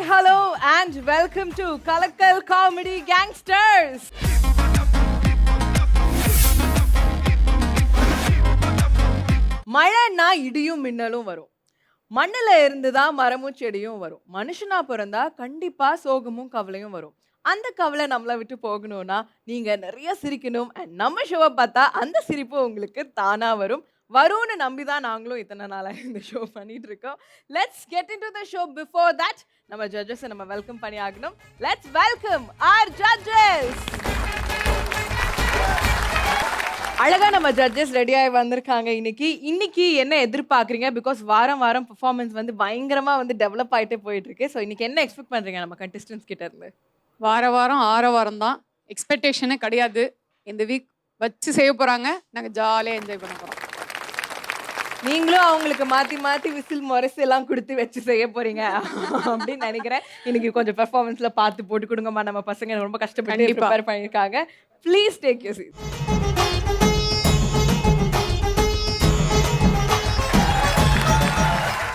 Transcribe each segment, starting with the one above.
hello and welcome to Kalakal Comedy Gangsters. மழைன்னா இடியும் மின்னலும் வரும். மண்ணுல இருந்து தான் மரமும் செடியும் வரும். மனுஷனா பிறந்தா கண்டிப்பா சோகமும் கவலையும் வரும். அந்த கவலை நம்மளை விட்டு போகணும்னா நீங்க நிறைய சிரிக்கணும். அண்ட் நம்ம ஷோவை பார்த்தா அந்த சிரிப்பு உங்களுக்கு தானா வரும். வரும்னு நம்பி தான் நாங்களும் இத்தனை நாளாக இந்த ஷோ பண்ணிட்டு இருக்கோம். Let's get into the show. Before that நம்ம ஜட்ஜஸை நம்ம வெல்கம் பண்ணி ஆகணும். Let's welcome our judges. அழகா நம்ம ஜட்ஜஸ் ரெடியாகி வந்திருக்காங்க. இன்னைக்கு என்ன எதிர்பார்க்குறீங்க? பிகாஸ் வாரம் பெர்ஃபார்மன்ஸ் வந்து பயங்கரமா வந்து டெவலப் ஆகிட்டே போயிட்டு இருக்கு. ஸோ இன்னைக்கு என்ன எக்ஸ்பெக்ட் பண்றீங்க நம்ம கண்டெஸ்டன்ஸ் கிட்ட இருந்து? வாரம் தான் எக்ஸ்பெக்டேஷனே கிடையாது. இந்த வீக் வச்சு செய்ய போறாங்க, நாங்க ஜாலியாக என்ஜாய் பண்ண போறோம். நீங்களும் அவங்களுக்கு மாத்தி விசில் முரசு எல்லாம் கொடுத்து வச்சு செய்ய போறீங்க அப்படின்னு நினைக்கிறேன். இன்னைக்கு கொஞ்சம் பெர்ஃபார்மன்ஸ்ல பார்த்து போட்டு கொடுங்கம்மா. நம்ம பசங்க ரொம்ப கஷ்டப்பட்டு ப்ரிப்பேர் பண்ணியிருக்காங்க. Please take your seat.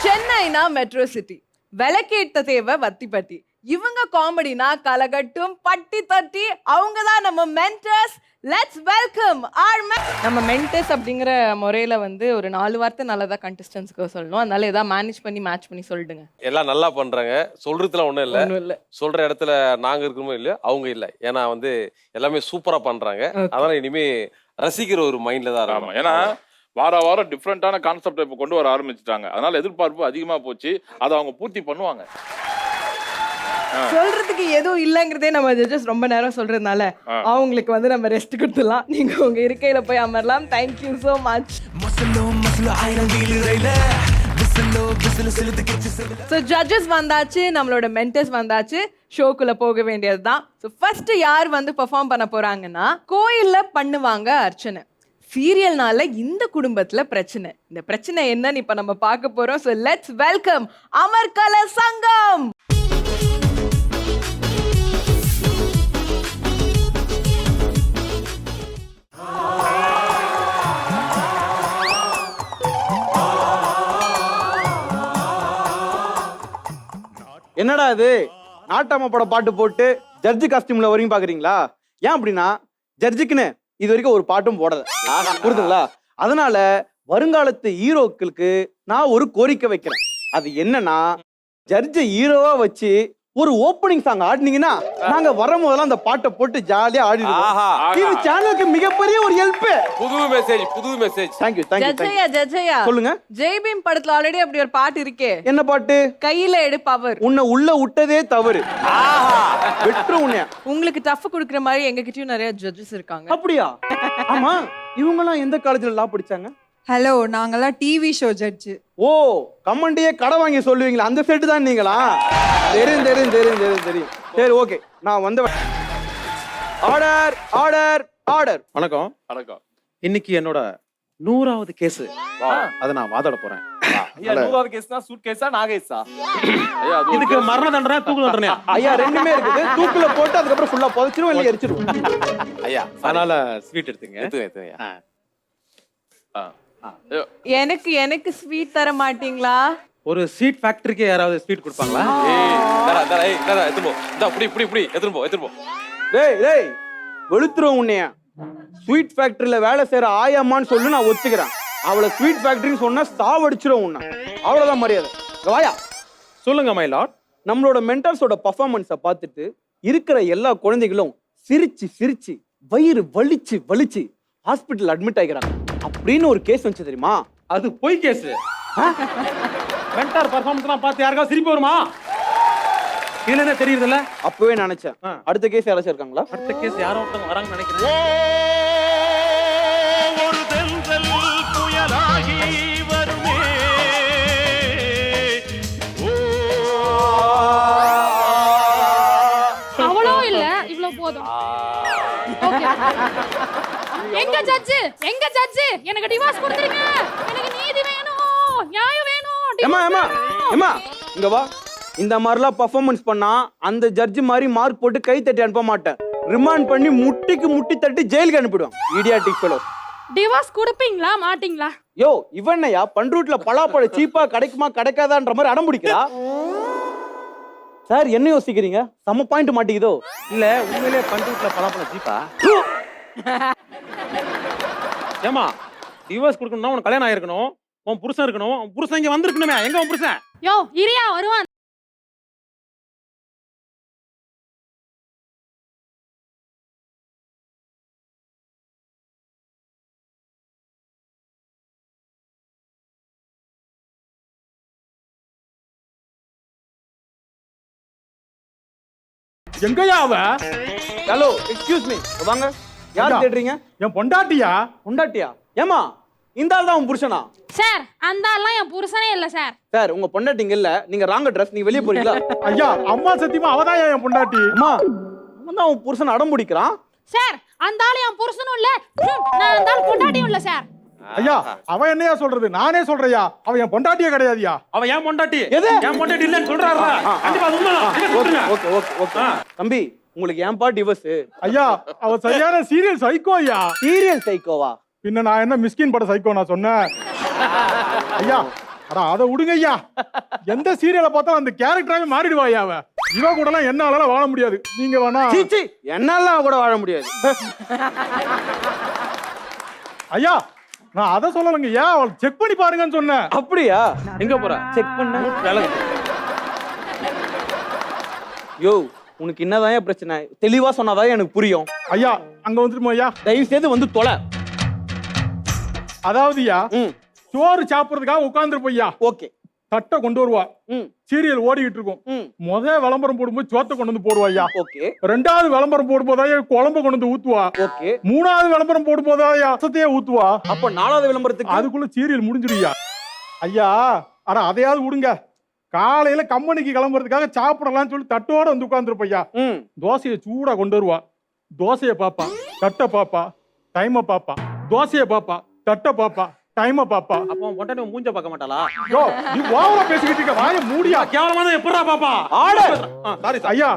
சென்னைனா மெட்ரோ சிட்டி, விளக்கேட்ட தேவை வத்திப்பட்டி. இவங்க காமெடினா கலகட்டும் பட்டி தட்டி. அவங்க தான் நம்ம மென்டர்ஸ். லெட்ஸ் வெல்கம் நம்ம மென்டர்ஸ். அப்படிங்கிற முறையில வந்து ஒரு 4 வார்த்தை நல்லதா கண்டெஸ்டன்ஸ்க்கு சொல்லணும். அதனால ஏதாவது மேனேஜ் பண்ணி மேட்ச் பண்ணி சொல்லிடுங்க. எல்லாம் நல்லா பண்றாங்க, சொல்றதுல ஒண்ணும் இல்ல. சொல்ற இடத்துல நாங்க இருக்கணுமோ இல்ல, அவங்க இல்ல. ஏன்னா வந்து எல்லாமே சூப்பரா பண்றாங்க. அதனால இனிமே ரசிக்கிற ஒரு மைண்ட்ல தான் இருக்கும். ஏன்னா வாரம் டிஃப்ரெண்டான கான்செப்ட் இப்போ கொண்டு வர ஆரம்பிச்சுட்டாங்க. அதனால எதிர்பார்ப்பு அதிகமா போச்சு. அதை அவங்க பூர்த்தி பண்ணுவாங்க. சொல்றதுக்கு எதுவும் இல்லங்கிறதே நம்ம ஜட்ஜஸ் ரொம்ப நேரம் சொல்றதுனால அவங்களுக்கு வந்து நம்ம ரெஸ்ட் கொடுத்துடலாம். நீங்க உங்க இருக்கையில போய் அமரலாம். Thank you so much. So judges வந்தாச்சு, நம்மளோட மென்டர்ஸ் வந்தாச்சு. ஷோக்குள்ள போக வேண்டியதுதான். ஸோ ஃபர்ஸ்ட் யார் வந்து பெர்ஃபார்ம் பண்ண போறாங்கன்னா, கோயில்ல பண்ணுவாங்க அர்ச்சனை. சீரியல்னால இந்த குடும்பத்துல பிரச்சனை. இந்த பிரச்சனை என்னன்னு இப்ப நம்ம பார்க்க போறோம். ஸோ லெட்ஸ் வெல்கம் அமர்கல சங்கம். என்னடா இது நாட்டாம பட பாட்டு போட்டு ஜட்ஜி காஸ்டியூம்ல வரையும் பாக்குறீங்களா? ஏன் அப்படின்னா ஜட்ஜுக்குன்னு இது வரைக்கும் ஒரு பாட்டும் போடல, புரியுதுங்களா? அதனால வருங்காலத்து ஹீரோக்களுக்கு நான் ஒரு கோரிக்கை வைக்கிறேன். அது என்னன்னா, ஜட்ஜை ஹீரோவா வச்சு ஒரு ஓப்பனிங் சாங் ஆடினீங்கன்னா நாங்க வரும்போதெல்லாம் அந்த பாட்டை போட்டு ஜாலியா ஆடிடுவோம். இது சேனலுக்கு மிகப்பெரிய ஒரு ஹெல்ப். புது மெசேஜ். தேங்க்யூ. ஜெஜயா சொல்லுங்க. ஜெய்பீம் படத்துல ஆல்ரெடி அப்படி ஒரு பாட்டு இருக்கே. என்ன பாட்டு? கையில எடு பவர். உன்னை உள்ள விட்டதே தவறு. வெற்று உன்னைய உங்களுக்கு டஃப் கொடுக்குற மாதிரி எங்க கிட்டயும் நிறைய ஜட்ஜஸ் இருக்காங்க. அப்படியா? ஆமா. இவங்க எல்லாம் எந்த காலேஜ்ல லா படிச்சாங்க? ஹலோ, நாங்கெல்லாம் டிவி ஷோ ஜட்ஜு. ஓ, கமெண்டியே கடை வாங்கி சொல்லுவீங்களா? அந்த செட்டு தான் நீங்களா? தெரியும். சரி, ஓகே. நான் வந்த ஆர்டர். வணக்கம். இன்னைக்கு என்னோட 100வது கேஸ். அத நான் வாதாட போறேன். 100வது கேஸ்னா சூட் கேஸா நாகேஸா? இதுக்கு மரண தண்டனை, தூக்கு தண்டனை. ஐயா ரெண்டுமே இருக்குது. தூக்குல போட்டு அதுக்கு அப்புறம் ஃபுல்லா புதைச்சிரும், இல்ல எரிச்சிரும். ஐயா அதனால ஸ்வீட் எடுத்துங்க. எடுத்துங்க. எனக்கு ஸ்வீட் தர மாட்டீங்களா? ஒரு ஸ்வீட் ஃபேக்டரிக்கு யாராவது ஸ்வீட் கொடுப்பாங்களா? டேய் வெளுத்துறோம் உன்னைய. ஸ்வீட் ஃபேக்டரியில வேலை செய்யற ஆயம்மான்னு சொல்லி நான் ஒத்துக்கிறேன். அவளை ஸ்வீட் ஃபேக்டரின்னு சொன்னா சாவடிச்சிரும் உன்னை. அவ்வளவுதான் மரியாதை. வாயா. சொல்லுங்க மை லார்ட். நம்மளோட மென்டர்ஸோட பர்ஃபார்மன்ஸை பார்த்துட்டு இருக்கிற எல்லா குழந்தைகளும் சிரிச்சு வயிறு வலிச்சு ஹாஸ்பிட்டல் அட்மிட் ஆகிறாங்க அப்படின்னு ஒரு கேஸ் வந்துச்சு தெரியுமா? அது பொய் கேஸ். மென்டார் பர்ஃபார்மன்ஸ்லாம் பார்த்து யாருக்காவது சிரிப்பு வருமா? இதுல என்ன தெரியுதுல்ல? அப்பவே நினைச்சேன். அடுத்த கேஸ் யாராச்சும் இருக்காங்களா? அடுத்த கேஸ் யாரோ ஒருத்தவங்க வராங்கன்னு நினைக்கிறேன். ஒரு தென்றல் புயலாகி வருமே. அவ்வளோ இல்ல, இவ்வளவு போதும். எங்க ஜட்ஜ் எனக்கு டிவோர்ஸ் கொடுத்துருங்க. எனக்கு நீதி வேணும், நியாயம் வேணும். ஏமா இங்க வா. இந்த மாதிரிலாம் பர்ஃபார்மன்ஸ் பண்ணா அந்த ஜட்ஜ் மாதிரி மார்க் போட்டு கை தட்டி அனுப்ப மாட்டேன். ரிமாண்ட் பண்ணி முட்டி தட்டி ஜெயிலுக்கு அனுப்பிடுவான். Idiotic fellow. டிவோர்ஸ் கொடுப்பீங்களா மாட்டீங்களா? யோ இவனையா பண்ரூட்ல பலாப்பழம் சீப்பா கிடைக்குமா கிடைக்காதான்ற மாதிரி அடம் பிடிக்கிறா. சார் என்ன யோசிக்கிறீங்க? செம்ம பாயிண்ட் மாட்டிக்குதோ? இல்ல உண்மையிலே பண்ருட்ல பலாப்பழம் ஜீப்பா? ஏமா டிவோர்ஸ் கொடுக்கணும்னா உனக்கு கல்யாணம் ஆயிருக்கணும், உன் புருஷன் இருக்கணும், உன் புருஷன் இங்க வந்திருக்கணுமே. எங்க உன் புருஷன்? யோ இரியா வருவான். எங்கயா அவ? ஹலோ எக்ஸ்கியூஸ் மீ, வாங்க. யார் ஐயா. தேடுறீங்க? என் பொண்டாட்டியா? பொண்டாட்டியா? ஏமா இந்த ஆள் தான் உன் புருஷனா? சார் அந்த ஆள்லாம் என் புருஷனே இல்ல சார். சார் உங்க பொண்டாட்டிங்க இல்ல, நீங்க ராங் அட்ரஸ். நீங்க வெளியே போறீங்களா? ஐயா அம்மா சத்தியமா அவதான் என் பொண்டாட்டி. அம்மா அவன் தான் உன் புருஷன் அடம் பிடிக்கிறான். சார் அந்த ஆள் என் புருஷனும் இல்ல, நான் அந்த ஆள் பொண்டாட்டியும் இல்ல சார். ஐயா அவன் என்னையா சொல்றது? நானே சொல்றையா, அவன் என் பொண்டாட்டியே கிடையாதுயா. அவன் ஏன் பொண்டாட்டி? எது? ஏன் பொண்டாட்டி இல்லன்னு சொல்றாருல. கண்டிப்பா அது உண்மைதான். இதை கொடுத்துருங்க. Okay okay okay. தம்பி உங்களுக்கு ஏன்பா டிவோர்ஸ்? ஐயா அவ சரியான சீரியல் சைக்கோ ஐயா. சீரியல் சைக்கோவா? பின்ன நான் என்ன மிஸ்கின் பட சைக்கோ நான் சொன்னேன்? ஐயா அட அதை விடுங்க ஐயா. எந்த சீரியலை பார்த்தாலும் அந்த கேரக்டராவே மாறிடுவா ஐயா. அவ இவ கூட எல்லாம் என்னால வாழ முடியாது. நீங்க வேணா சீச்சி என்னால கூட வாழ முடியாது. ஐயா நான் அதை சொல்லலைங்க ஐயா, அவள் செக் பண்ணி பாருங்கன்னு சொன்னேன். அப்படியா? எங்க போற? செக் பண்ண. வேலை. யோ உனக்கு என்னதான் பிரச்சனை? தெளிவா சொன்னாதான் எனக்கு புரியும். ஐயா அங்க வந்துருமா ஐயா? தயவு செய்து வந்து தொலை. அதாவதுயா ம் சோறு சாப்பிடுறதுக்காக உட்கார்ந்துருப்போம் ஐயா. ஓகே. தட்டை கொண்டு வருவா, ம் சீரியல் ஓடிக்கிட்டு இருக்கும். ம் விளம்பரம் போடும்போது சோத்தை கொண்டு வந்து போடுவா ஐயா. ஓகே ரெண்டாவது விளம்பரம் போடும்போதா குழம்பு கொண்டு வந்து ஊத்துவா. ஓகே. மூணாவது விளம்பரம் போடும்போதா ரசத்தையே ஊத்துவா. அப்ப நாலாவது விளம்பரத்துக்கு அதுக்குள்ள சீரியல் முடிஞ்சிடுயா. ஐயா ஆனா அதையாவது விடுங்க. காலையில கம்பெனிக்கு கிளம்புறதுக்காக சாப்பிடலாம்னு சொல்லி தட்டோட வந்து உட்கார்ந்துருப்ப ஐயா. ம் தோசையை சூடா கொண்டு வருவா. தோசையை பாப்பா, தட்டை பாப்பா, டைமை பாப்பா. தோசையை பாப்பா, தட்டை பாப்பா, டைமை பாப்பா. அப்போ உன் பொண்டாட்டி உன் மூஞ்ச பார்க்க மாட்டாளா? யோ நீ ஓவரா பேசிக்கிட்டு இருக்க, வாயை மூடியா. கேவலமான எப்படா பாப்பா? ஆர்டர். Sorry sir. ஐயா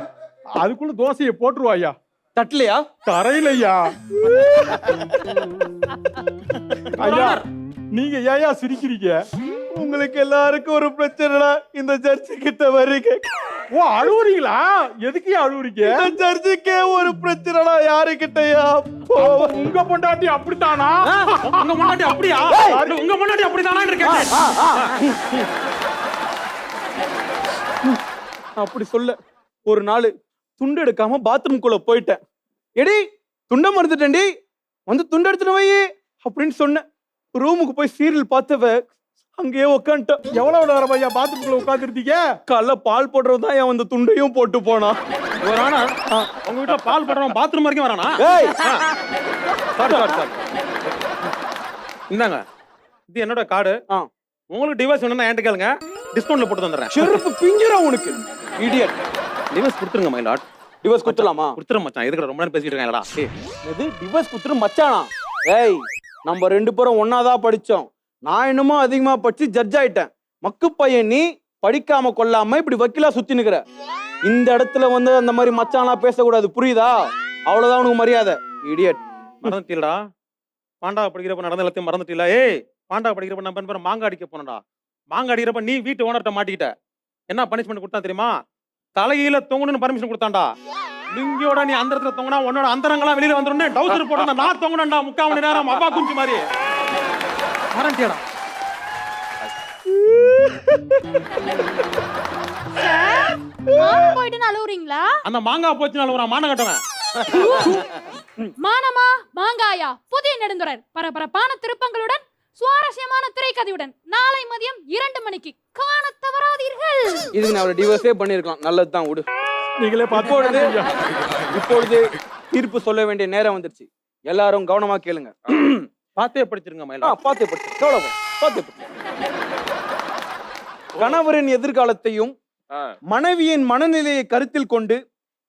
அதுக்குள்ள தோசையை போட்டுருவா ஐயா. தட்டலையா? தரையில ஐயா. ஐயா நீங்க ஏயா சிரிக்கிறீங்க? உங்களுக்கு எல்லாருக்கும் ஒரு பிரச்சனைடா. இந்த சர்ச்சு கிட்ட வர்றீங்க. ஓ அழுவுறீங்களா? எதுக்கு அழுவுறீங்க? இந்த சர்ச்சுக்கே ஒரு பிரச்சனைடா. யாரு கிட்டயா? உங்க பொண்டாட்டி அப்படித்தானா? உங்க பொண்டாட்டி அப்படியா? உங்க பொண்டாட்டி அப்படிதானா இருக்கேன். அப்படி சொல்ல ஒரு நாள் துண்டு எடுக்காம பாத்ரூம்குள்ள போயிட்டேன். எடி துண்டை மறந்துட்டேன்டி, வந்து துண்டு எடுத்துட்டு வை அப்படின்னு சொன்னேன். ரூமுக்கு போய் சீரியல் பார்த்தவ அங்கேயே உட்காந்துட்டேன். எவ்வளவு நேரம் ஐயா பாத்ரூம்குள்ள உட்காந்துருந்தீங்க? காலைல பால் போடுறது தான் வந்து துண்டையும் போட்டு போனான். ஒரு ஆனா உங்க வீட்டுல பால் போடுறவன் பாத்ரூம் வரைக்கும் வரானா? ஏய் சாரி சாரி சாரி. இந்தாங்க, இது என்னோட கார்டு. உங்களுக்கு டிவோர்ஸ் வேணும்னா என்கிட்ட கேளுங்க, டிஸ்கவுண்ட்ல போட்டு தந்துடுறேன். செருப்பு பிஞ்சிர உனக்கு இடியட். டிவோர்ஸ் கொடுத்துருங்க மை லார்ட். டிவோர்ஸ் குத்துலாமா? கொடுத்துரு மச்சான். எதுக்கு ரொம்ப நேரம் பேசிட்டு இருக்காங்கடா? எது டிவோர்ஸ் குத்துரு மச்சானா? ஏய் நம்ம ரெண்டு பேரும் ஒன்னாதான் படிச்சோம். நான் என்னமோ அதிகமா படிச்சு ஜட்ஜ் ஆயிட்டேன். மக்கு பையன் நீ படிக்காம கொள்ளாம இப்படி வக்கீலா சுத்தி நிக்கிற. இந்த இடத்துல வந்து அந்த மாதிரி மச்சானா பேசக்கூடாது, புரியுதா? அவ்வளவுதான் உனக்கு மரியாதை. இடியட். மறந்துட்டீங்களா? பாண்டா படிக்கிறப்ப நடந்த எல்லாத்தையும் மறந்துட்டீங்களா? ஏய் பாண்டா படிக்கிறப்ப நான் பண்ண மாங்காய் அடிக்க போனடா. மாங்காய் அடிக்கிறப்ப நீ வீட்டு ஓனர்கிட்ட மாட்டிக்கிட்ட. என்ன பனிஷ்மெண்ட் கொடுத்தா தெரியுமா? தலையில தொங்கணும்னு பர்மிஷன் கொடுத்தான்டா. லிங்கியோட நீ அந்த இடத்துல தொங்கினா உன்னோட அந்தரங்கெல்லாம் வெளியில வந்துடும். டவுசர் போட்டு நான் தொங்கணும்டா 3/4 மணி நேரம் அப்பா குஞ்சு மாதிரி. மறந்துட்டியாடா? போயிட்டு அழுவுறீங்களா? அந்த மாங்காய் போச்சுனால ஒரு மான கட்டுவேன். மானமா மாங்காயா? புதிய நெடுந்துடன் பரபரப்பான திருப்பங்களுடன் சுவாரஸ்யமான திரைக்கதையுடன் நாளை மதியம் 2 மணிக்கு காண தவறாதீர்கள். இதுக்கு நான் அவரை டிவோர்ஸே பண்ணிருக்கலாம். நல்லதுதான், விடு. நீங்களே பார்த்து இப்பொழுது தீர்ப்பு சொல்ல வேண்டிய நேரம் வந்துருச்சு. எல்லாரும் கவனமா கேளுங்க. பார்த்தே படிச்சிருங்க மயிலா. பாத்து படிச்சு பாத்து படிச்சு. கணவரின் எதிர்காலத்தையும் மனைவியின் மனநிலையை கருத்தில் கொண்டு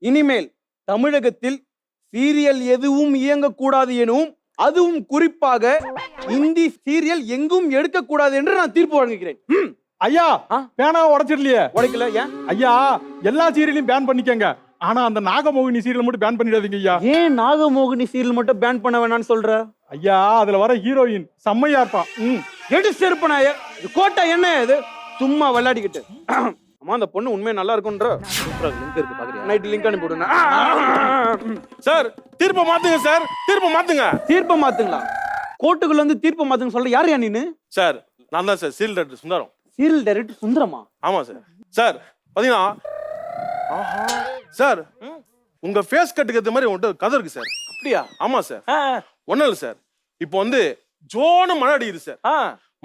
இனிமேல் தமிழகத்தில் சீரியல் எதுவும் இயங்கக்கூடாது எனவும், அதுவும் குறிப்பாக இந்தி சீரியல் எங்கும் எடுக்கக்கூடாது என்று நான் தீர்ப்பு வழங்குகிறேன். ஐயா பேனாவை உடைச்சிடலையே? உடைக்கல. ஏன் ஐயா? எல்லா சீரியலையும் பேன் பண்ணிக்கங்க, ஆனா அந்த நாகமோகினி சீரியல் மட்டும் பேன் பண்ணிடாதீங்க ஐயா. ஏன் நாகமோகினி சீரியல் மட்டும் பேன் பண்ண வேணாம்னு சொல்ற? ஐயா அதுல வர ஹீரோயின் செம்மையா இருப்பா. எடு செருப்பனாய கோட்டை என்ன இது? சும்மா விளையாடிக்கிட்டு. அம்மா அந்த பொண்ணு உண்மையா நல்லா இருக்குன்ற லிங்க் இருக்கு பாக்குறியா? நைட் லிங்க் அனுப்பி விடுங்க. சார் தீர்ப்பை மாத்துங்க சார், தீர்ப்பை மாத்துங்க. தீர்ப்பை மாத்துங்களா? கோர்ட்டுக்குள்ள வந்து தீர்ப்பை மாத்துங்க சொல்ற யாரையா நீனு? சார் நான் தான் sir serial director Sundaram. Serial director சுந்தரமா? ஆமா சார். சார் பாத்தீங்கன்னா சார் உங்க ஃபேஸ் கட்டுக்கு ஏற்ற மாதிரி உங்கள்கிட்ட கதை இருக்கு சார். அப்படியா? ஆமா சார். ஒன்றும் இல்லை சார், இப்போ வந்து ஜோன மழை அடிக்குது சார்.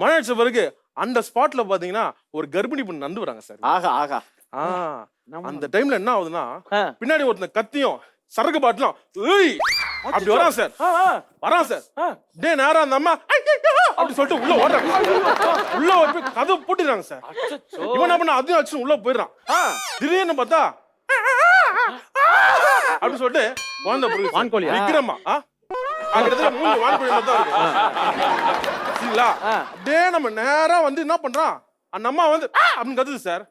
மழை அடிச்ச பிறகு அந்த ஸ்பாட்ல பாத்தீங்கன்னா ஒரு கர்ப்பிணி பொண்ணு நடந்து வராங்க சார். ஆகா ஆகா. அந்த டைம்ல என்ன ஆகுதுன்னா பின்னாடி ஒருத்தன் கத்தியும் சரக்கு பாட்டலாம் அப்படி வரான் சார். வரான் சார். டே நேரா அந்த அம்மா அப்படி சொல்லிட்டு உள்ள ஓடுறாங்க. உள்ள போய் கதை போட்டுறாங்க சார். இவன் என்ன பண்ண அதையும் அடிச்சு உள்ள போயிடுறான். திடீர்னு பார்த்தா அப்படி சொல்லிட்டு குழந்தை வான்கோழி விக்ரமா மூஞ்சி வான்கோழி தான் இருக்கு. சரிங்களா? அப்படியே நம்ம நேரா வந்து என்ன பண்றான், அந்த அம்மா வந்து அப்படின்னு கத்துது சார்.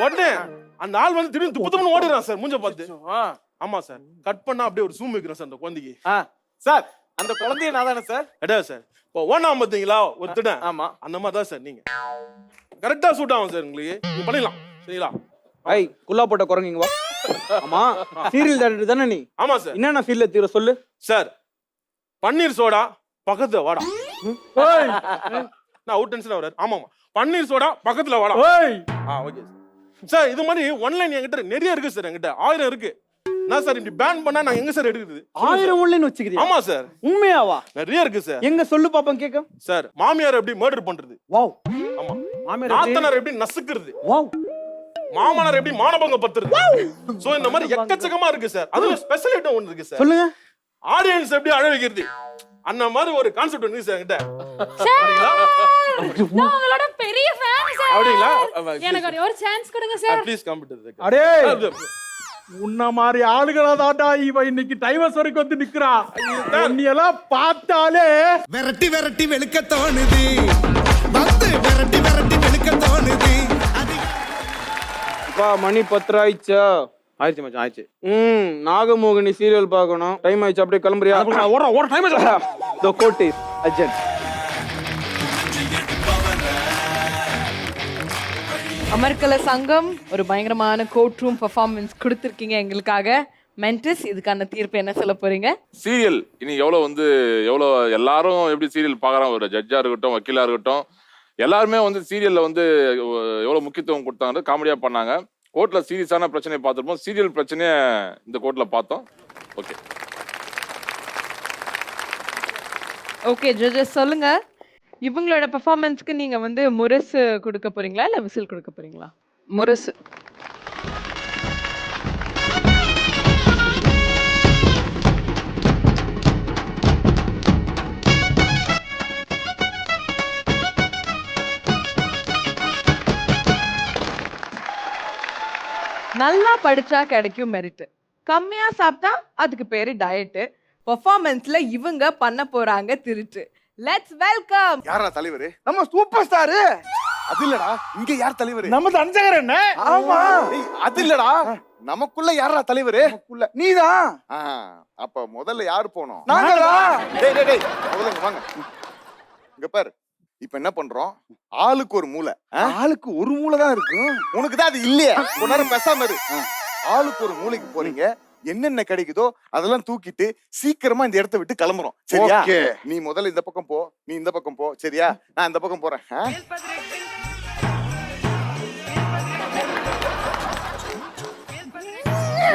உடனே அந்த ஆள் வந்து திடீர்னு துப்புன்னு ஓடிடுறான் சார் மூஞ்ச பார்த்து. ஆமா சார். கட் பண்ணா அப்படியே ஒரு சூம் வைக்கிறோம் சார் அந்த குழந்தைக்கு. சார் அந்த குழந்தைய நான் தானே சார்? எடா சார் இப்போ ஓனா பார்த்தீங்களா ஒரு திடன். ஆமா அந்த மாதிரி தான் சார். நீங்க கரெக்டா சூட் ஆகும் சார் உங்களுக்கு. நீங்க பண்ணிடலாம். சரிங்களா? ஐய் குல்லா போட்ட குரங்குங்க வா. ஆமா சீரியல் டைரக்டர் தானே நீ? ஆமா சார். என்னென்ன ஃபீல்ட்ல தீர சொல்லு சார். பன்னீர் சோடா பக்கத்துல வாடா. நான் அவுட் டென்ஷன் வராது. ஆமாமா பன்னீர் சோடா பக்கத்துல வாடா. Okay sir. இது மாதிரி ஒன்லைன் என்கிட்ட நிறைய இருக்கு சார். என்கிட்ட 1000 இருக்கு. நான் சார் இப்படி பேன் பண்ணா நான் எங்க சார் எடுக்குது? 1000 ஒன்லைன் வச்சுக்கிறீங்க? ஆமா சார். உண்மையாவா? நிறைய இருக்கு சார். எங்க சொல்லு பாப்போம் கேக்க. சார் மாமியார் எப்படி மர்டர் பண்றது? வாவ். ஆமா. மாமியார் நாத்தனார் எப்படி நசுக்குறது? வாவ். மாமனார் எப்படி மானபங்கம் பத்துறது? சோ இந்த மாதிரி எக்கச்சக்கமா இருக்கு சார். அதுல ஸ்பெஷல் ஐட்டம் ஒன்னு இருக்கு சார். சொல்லுங்க. ஆடியன்ஸ் எப்படி அழ வைக்கிறது? அந்த மாதிரி ஒரு கான்செப்ட் இருக்கு சார் என்கிட்ட. நான் உங்களோட பெரிய ஃபேன் சார். அப்படிங்களா? எனக்கு ஒரு சான்ஸ் கொடுங்க sir. Please come to the. அடே உன்ன மாதிரி ஆளுகளா தாண்டா இவ இன்னைக்கு டைவர்ஸ் வரைக்கும் வந்து நிக்கிறா. நீ எல்லாம் பார்த்தாலே விரட்டி விரட்டி வெளுக்க தோணுது. வந்து விரட்டி விரட்டி வெளுக்க தோணுது. அப்பா மணி 10 ஆயிடுச்சா? ஆயிடுச்சு மச்சான் ஆயிடுச்சு. நாகமோகினி சீரியல் பார்க்கணும். டைம் ஆயிடுச்சு. அப்படியே கிளம்புறியா? ஓட டைம் ஆயிடுச்சு. The court is urgent. அமர்கல சங்கம் ஒரு பயங்கரமான கோர்ட் ரூம் பெர்ஃபார்மன்ஸ் கொடுத்துருக்கீங்க எங்களுக்காக. மென்டிஸ் இதுக்கான தீர்ப்பு என்ன சொல்ல போறீங்க? சீரியல் இனி எவ்வளோ எல்லாரும் எப்படி சீரியல் பார்க்குறாங்க, ஒரு ஜட்ஜா இருக்கட்டும் வக்கீலா இருக்கட்டும், எல்லாருமே வந்து சீரியல்ல வந்து எவ்வளோ முக்கியத்துவம் கொடுத்தாங்க, காமெடியா பண்ணாங்க. கோர்ட்ல சீரியஸான பிரச்சனையை பார்த்துருப்போம். சீரியல் பிரச்சனையை இந்த கோர்ட்ல பார்த்தோம். ஓகே ஓகே ஜட்ஜஸ் சொல்லுங்க, இவங்களோட பெர்ஃபார்மன்ஸ்க்கு நீங்க வந்து முரசு கொடுக்க போறீங்களா இல்ல விசில் கொடுக்க போறீங்களா? முரசு. நல்லா படிச்சா கிடைக்கும் மெரிட், கம்மியா சாப்பிட்டா அதுக்கு பேரு டயட். பெர்ஃபார்மன்ஸ்ல இவங்க பண்ண போறாங்க திருட்டு. Let's welcome. யாரா தலைவரு? நம்ம சூப்பர் ஸ்டார். அது இல்லடா, இங்க யார் தலைவரு? நம்ம தஞ்சகர் என்ன? ஆமா. அது இல்லடா, நமக்குள்ள யாரா தலைவரு? நமக்குள்ள நீதான். அப்ப முதல்ல யாரு போனோம்? நாங்களா? டேய் டேய் டேய், முதல்ல இங்க வாங்க. இங்க பாரு, இப்ப என்ன பண்றோம்? ஆளுக்கு ஒரு மூளை. ஆளுக்கு ஒரு மூளை தான் இருக்கும். உனக்கு தான் அது இல்லையா? ஒரு நேரம் பேசாம இரு. ஆளுக்கு ஒரு மூளைக்கு போறீங்க. என்னென்ன கிடைக்குதோ அதெல்லாம் தூக்கிட்டு சீக்கிரமா இந்த இடத்தை விட்டு கிளம்புறோம். சரியா? நீ முதல்ல இந்த பக்கம் போ, நீ இந்த பக்கம் போ. சரியா? நான் இந்த பக்கம் போறேன்.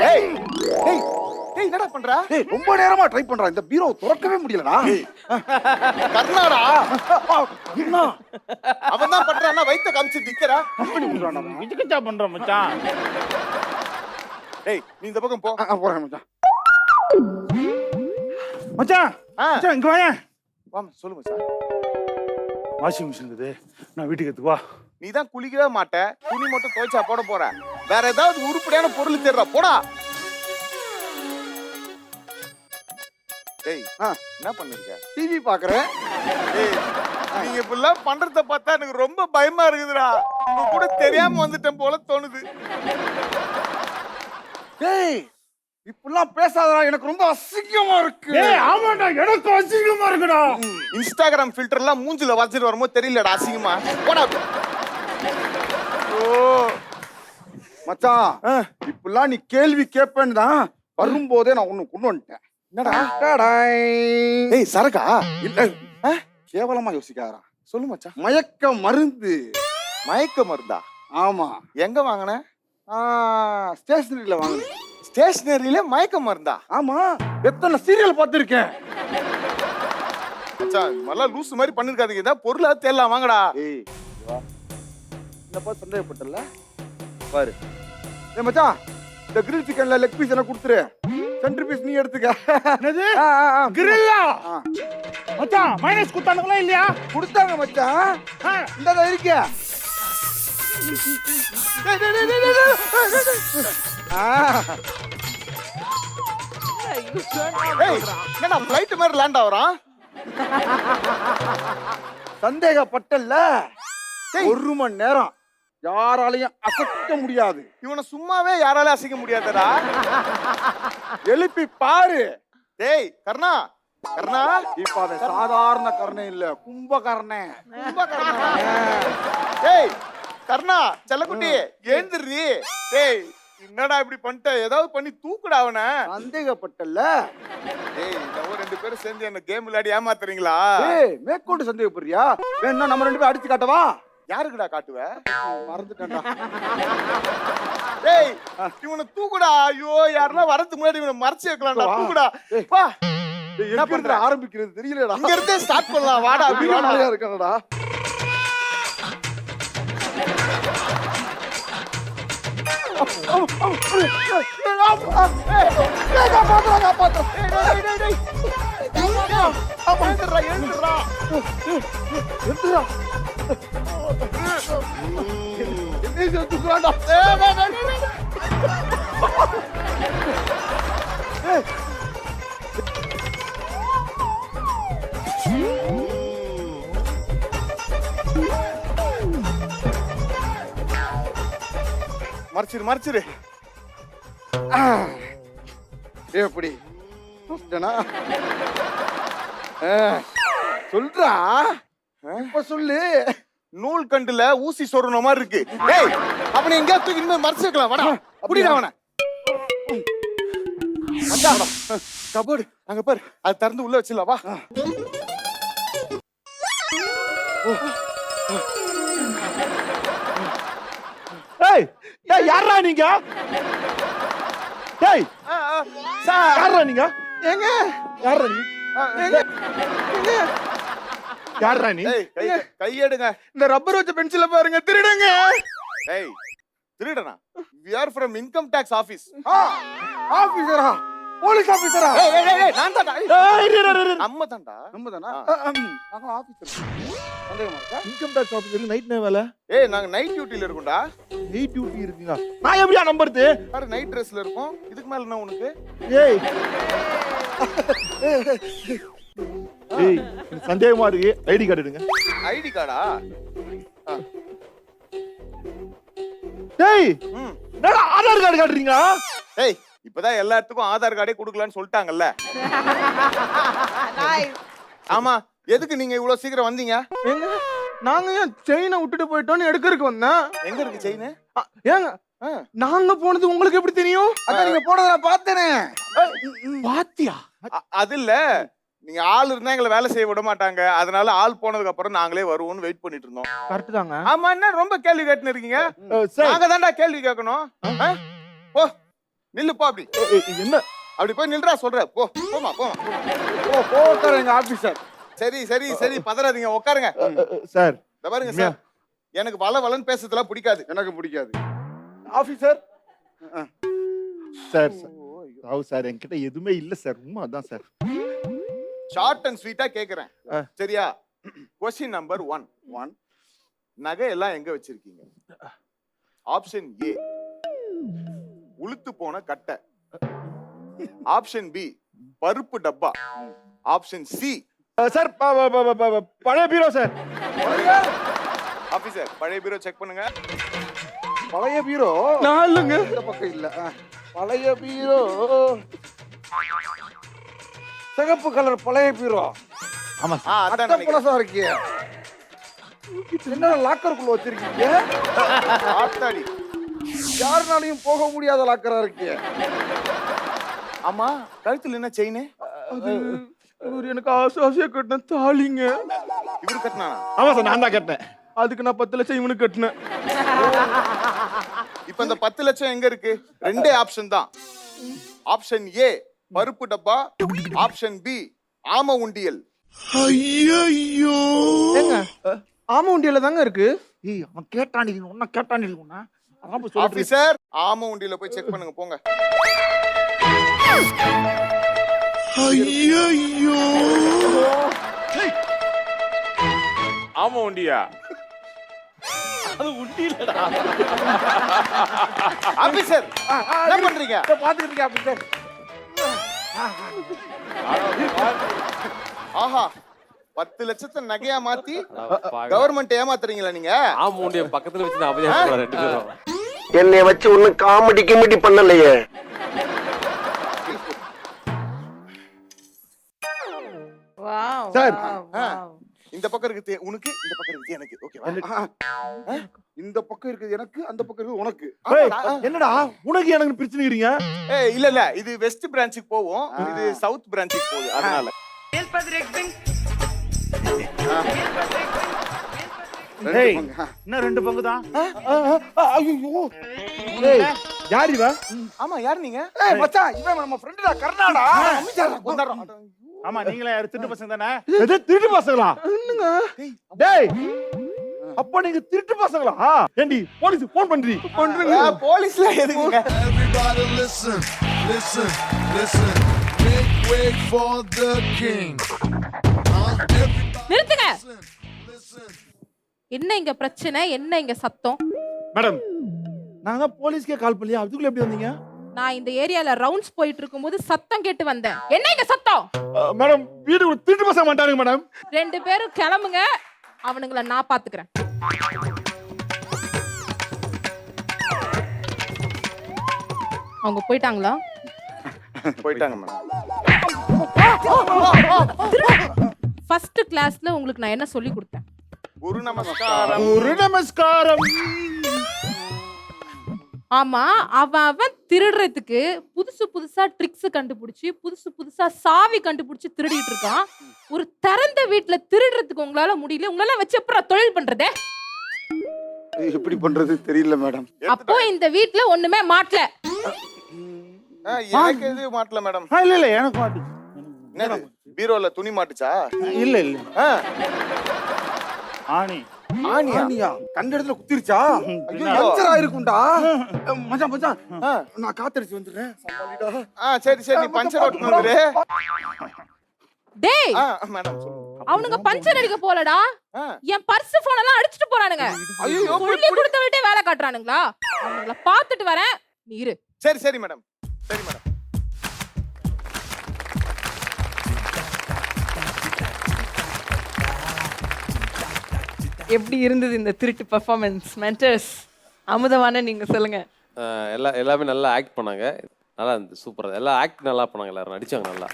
ஏய் ஏய் ஏய் என்னடா பண்ற? டேய் ரொம்ப நேரமா ட்ரை பண்றா, இந்த பீரோ திறக்கவே முடியலடா. கர்நாடா என்ன அவன் தான் பண்றானா? வயித்த காமிச்சு நிக்கறா. அப்படி பண்றானா? விஜிகச்சா பண்ற மச்சான். டேய் நீ இந்த பக்கம் போ. போறேன் மச்சான். மச்சான் மச்சான் இங்க வாங்க. வா சொல்லு மச்சான். வாஷிங் மிஷின் இருக்குது, நான் வீட்டுக்கு எடுத்து வா. நீ தான் குளிக்கவே மாட்ட, துணி மட்டும் துவைச்சா போட போற. வேற ஏதாவது உருப்படியான பொருள் தேடுறா, போடா. டேய் என்ன பண்ணிருக்க? டிவி பாக்குறேன். டேய் நீங்க இப்பெல்லாம் பண்றத பார்த்தா எனக்கு ரொம்ப பயமா இருக்குதுடா. உங்க கூட தெரியாம வந்துட்டேன் போல தோணுது. டேய் இப்பெல்லாம் பேசாதடா, எனக்கு ரொம்ப அசிங்கமா இருக்கு. ஏய் ஆமாடா, எனக்கு அசிங்கமா இருக்குடா. இன்ஸ்டாகிராம் ஃபில்டர் எல்லாம் மூஞ்சில வச்சிட்டு வரும்போது தெரியலடா அசிங்கமா. போடா. ஓ மச்சான் இப்பெல்லாம் நீ கேள்வி கேட்பேன்னு தான் வரும்போதே நான் ஒண்ணு கொண்டு வந்துட்டேன். என்னடா? ஏய் சரக்கா? இல்ல கேவலமா யோசிக்காரா. சொல்லு மச்சான். மயக்க மருந்து. மயக்க மருந்தா? ஆமா. எங்க வாங்கின? ஸ்டேஷனரியில வாங்கினேன். ஸ்டேஷனரியில மயக்க மருந்தா? ஆமா. எத்தனை சீரியல் பார்த்திருக்கேன். மச்சான் நல்லா லூசு மாதிரி பண்ணிருக்காதீங்க. ஏதாவது பொருளா தேடலாம் வாங்கடா. ஏய் இந்த பாத்து சந்தேகப்பட்டல பாரு. ஏய் மச்சான் இந்த கிரில் சிக்கன்ல லெக் பீஸ் எனக்கு கொடுத்துரு. சென்டர் பீஸ் நீ எடுத்துக்க. என்னது கிரில்லா? மச்சான் மைனஸ் குத்தானுங்களா இல்லையா? கொடுத்தாங்க மச்சான். இந்த இருக்கே. என்னடா ஃளைட் மாதிரி லேண்ட் ஆவறான்? சந்தேகப்பட்டல்ல ஒரு மணி நேரம் யாராலையும் அசைக்க முடியாது. இவனை சும்மாவே யாராலையும் அசைக்க முடியாதடா. எழுப்பி பாரு. டேய் கர்ணா கர்ணா இப்ப அது சாதாரண கர்ணை இல்ல கும்பகர்ணே. டேய் கர்ணா செல்லக்குட்டி ஏந்திரி. டேய் என்னடா இப்படி பண்ணிட்ட? ஏதாவது பண்ணி தூக்குடா அவனை. சந்தேகப்பட்டல்ல. டேய் நம்ம ரெண்டு பேரும் சேர்ந்து என்ன கேம் விளையாடி ஏமாத்துறீங்களா? டேய் மேற்கொண்டு சந்தேகப்படுறியா? வேணா நம்ம ரெண்டு பேரும் அடிச்சு காட்டவா? யாருக்குடா காட்டுவ? மறந்துட்டேன்டா. டேய் இவனை தூக்குடா. ஐயோ யாரனா வரதுக்கு முன்னாடி இவனை மறைச்சு வைக்கலாம்டா. தூக்குடா. வா. என்ன பண்ற? ஆரம்பிக்கிறது தெரியலடா. இங்க இருந்தே ஸ்டார்ட் பண்ணலாம். வாடா அப்படி வாடா இருக்கடா. மறைச்சிரு மறைச்சிரு. எப்படி சொல்றா? இப்ப சொல்லு. நூல் கண்டுல ஊசி சொருன மாதிரி இருக்கு. டேய் அவனை எங்கேயா தூக்கி இன்னும் மறைச்சிருக்கலாம். வாடா அப்படிடா அவனை. கபோர்டு அங்க பாரு. அது திறந்து உள்ள வச்சிடலாம். வா. ஏய் ஏய் யாரா நீங்க? ஏய் யாரா நீங்க? எங்க யாரா நீ? யாரா நீ? கையெடுங்க. இந்த ரப்பர் வச்ச பென்சில பாருங்க. திருடுங்க. ஏய் திருடனா? we are from income tax office. ஆபீசரா? போலீஸ் ஆபீசரா? ஏய் நான் தான்டா. நம்ம தான்டா. நம்ம தானா? நாங்க ஆபீசர். சந்தேகமா இருக்கா? இன்கம் டாக்ஸ் ஆபீசர் நைட் நேரம்ல? ஏய் நாங்க நைட் டியூட்டில இருக்கோம்டா. நைட் டியூட்டி இருக்குங்க. நான் எப்படியா நம்பறது? பாரு நைட் ட்ரெஸ்ல இருக்கோம். இதுக்கு மேல என்ன உனக்கு? ஏய் ஏய் சந்தேகமா இருக்கு. ஐடி கார்டு எடுங்க. ஐடி கார்டா? டேய் என்னடா ஆதார் கார்டு காட்டுறீங்க? ஏய் இப்பதான் எல்லா இடத்துக்கும் ஆதார் கார்டே கொடுக்கலாம்னு சொல்லிட்டாங்கல்ல. ஆமா எதுக்கு நீங்க இவ்வளவு சீக்கிரம் வந்தீங்க? எங்க நாங்க ஏன் செயினை விட்டுட்டு போயிட்டோம்னு எடுக்கிறதுக்கு வந்தேன். எங்க இருக்கு செயின்? ஏங்க நாங்க போனது உங்களுக்கு எப்படி தெரியும்? அதான் நீங்க போனதை நான் பார்த்தேனே. பாத்தியா? அது இல்ல நீங்க ஆள் இருந்தா எங்களை வேலை செய்ய விட மாட்டாங்க. அதனால ஆள் போனதுக்கு அப்புறம் நாங்களே வருவோம்னு வெயிட் பண்ணிட்டு இருந்தோம். கரெக்ட் தாங்க. ஆமா என்ன ரொம்ப கேள்வி கேட்டுன்னு இருக்கீங்க? நாங்க தான்டா கேள்வி கேட்கணும். போ நில்லு போ. அப்படி என்ன அப்படி போய் நில்றா சொல்ற. போ போமா போமா. ஓ போட்டாரு எங்க ஆபீசர். சரி சரி சரி பதறாதீங்க உட்காருங்க. சார் இத பாருங்க சார். எனக்கு வளன்னு பேசுறதுலாம் பிடிக்காது. எனக்கு பிடிக்காது. ஆபீசர் சார் சார் என்கிட்ட எதுவுமே இல்ல சார். உண்மை அதான் சார். ஷார்ட் அண்ட் ஸ்வீட்டா கேக்குறேன். சரியா? Question number 1. நகை எல்லாம் எங்க வச்சிருக்கீங்க? ஆப்ஷன் ஏ உளுத்து போன கட்டை. ஆப்ஷன் பி பருப்பு டப்பா. ஆப்ஷன் சி சார் பழைய பீரோ சார். ஆபீசர் பழைய பீரோ செக் பண்ணுங்க. பழைய பீரோ நான் இல்லங்க. இந்த பக்கம் இல்ல. பழைய பீரோ சிகப்பு கலர் பழைய பீரோ. ஆமா அதான் புலசா இருக்கீங்க. என்ன லாக்கருக்குள்ள வச்சிருக்கீங்க? ஆத்தாடி யாருனாலையும் போக முடியாத லாக்கரா இருக்கு. ஆமா, கழுத்துல என்ன செயின்? அது இவர் எனக்கு ஆசையா கட்டின தாலிங்க. இவரு கட்டினா? ஆமா சார், நான் தான் கேட்டேன். அதுக்கு நான் 10 லட்சம் இவனுக்கு கட்டினேன். இப்ப இந்த 10 லட்சம் எங்க இருக்கு? ரெண்டே ஆப்ஷன் தான். ஆப்ஷன் ஏ பருப்பு டப்பா, ஆப்ஷன் பி ஆம உண்டியல். ஐயோ ஏங்க, ஆமா உண்டியல்ல தாங்க இருக்கு. ஏய், அவன் கேட்டான், நீ ஒன்ன கேட்டான், நீ ஒன்ன அதான் போய் சொல்லிட்டு ஆபீசர், ஆம உண்டியல போய் செக் பண்ணுங்க போங்க. ஐயோ ஆமா உண்டியா? அது உண்டியலடா. ஆபீசர், என்ன பண்றீங்க? பாத்துக்கிட்டு இருக்கேன் ஆபீசர். ஆஹா, 10 லட்சத்தை நகையா மாத்தி கவர்மெண்ட் ஏமாத்துறீங்களா நீங்க? ஆமா உண்டிய பக்கத்துல வச்சு நான் அப்படியே ரெண்டு பேரும். என்னைய வச்சு ஒன்னும் காமெடி கிமெடி பண்ணலையே. வாவ் சார், இந்த பக்கம் இருக்குது உனக்கு, இந்த பக்கம் இருக்குது எனக்கு. ஓகேவா? இந்த பக்கம் இருக்குது எனக்கு, அந்த பக்கம் இருக்குது உனக்கு. என்னடா உனக்கு எனக்கு பிரிச்சுக்கிறீங்க? ஏய், இல்ல இல்ல, இது வெஸ்ட் பிரான்ச்சுக்கு போவோம், இது சவுத் பிரான்ச்சுக்கு போகுது, அதனால. ஏய், இன்னும் 2 பங்கு தான். ஐயோ, ஏய், யார் இவ? ஆமா, யார் நீங்க? ஏய் மச்சான், இவன் நம்ம ஃப்ரெண்டுடா, கர்நாடா. அமிச்சாரா கொண்டாறோம். ஆமா, நீங்களே யாரு திருட்டு பசங்க தானே? எது திருட்டு பசங்களா? டேய், அப்ப நீங்க திருட்டு பசங்களா? ஏண்டி போலீஸ் போன் பண்றீங்க? போலீஸ்ல எதுக்குங்க? Everybody listen, listen, listen. Make way for the king. நிறுத்துங்க. Listen. என்ன இங்க பிரச்சனை? என்ன இங்க சத்தம்? மேடம், நாங்க போலீஸ்க்கே கால் பண்ணலையா? அதுக்குள்ள எப்படி வந்தீங்க? நான் இந்த ஏரியால ரவுண்ட்ஸ் போயிட்டு இருக்கும்போது சத்தம் கேட்டு வந்தேன். என்ன இங்க சத்தம்? மேடம், வீட்டுக்கு திருட்டு பசங்க மாட்டானுங்க மேடம். 2 பேரும் கிளம்புங்க, அவனுங்கள நான் பாத்துக்கிறேன். அவங்க போயிட்டாங்களா? போயிட்டாங்க மேடம். ஃபர்ஸ்ட் கிளாஸ்ல உங்களுக்கு நான் என்ன சொல்லி கொடுத்தேன்? குரு நமஸ்காரம். ஒரு நமஸ்காரம். ஆமா, அவன் திருடுறதுக்கு புதுசு புதுசா ட்ரிக்ஸ் கண்டுபிடிச்சு, புதுசு புதுசா சாவி கண்டுபிடிச்சு திருடிட்டு இருக்கான். ஒரு திறந்த வீட்டுல திருடுறதுக்கு உங்களால முடியல. உங்களால வச்சு அப்புறம் தொழில் பண்றதே எப்படி பண்றது தெரியல மேடம். அப்போ இந்த வீட்டுல ஒண்ணுமே மாட்டல. எனக்கு எது மாட்டல மேடம். இல்ல இல்ல, எனக்கு மாட்டு. என்னது, பீரோல துணி மாட்டுச்சா? இல்ல இல்ல, ஆ, ஆணி. ஆனியா? கண்ட இடத்துல குத்திருச்சா? ஐயோ, பஞ்சர் ஆயிருக்கும்டா. மச்சான் மச்சான், நான் காத்தடிச்சு வந்துறேன். சமாளிடா. சரி சரி, நீ பஞ்சர் ஓட்டு வந்துரு. டேய், மேடம் சொல்லுங்க. அவனுங்க பஞ்சர் அடிக்க போலடா. என் பர்ஸ் போன் எல்லாம் அடிச்சிட்டு போறானுங்க. ஐயோ, சொல்லி கொடுத்த விட்டே வேலை காட்டுறானுங்களா? அவங்கள பாத்துட்டு வரேன், நீ இரு. சரி சரி மேடம், சரி மேடம். எப்படி இருந்தது இந்த திருட்டு பெர்ஃபார்மன்ஸ்? மென்டர்ஸ் அமுதவான நீங்க சொல்லுங்க. எல்லாமே நல்லா ஆக்ட் பண்ணாங்க. நல்லா இருந்துச்சு, சூப்பராக. எல்லாம் ஆக்ட் நல்லா பண்ணாங்க, எல்லாரும் நடிச்சாங்க நல்லா.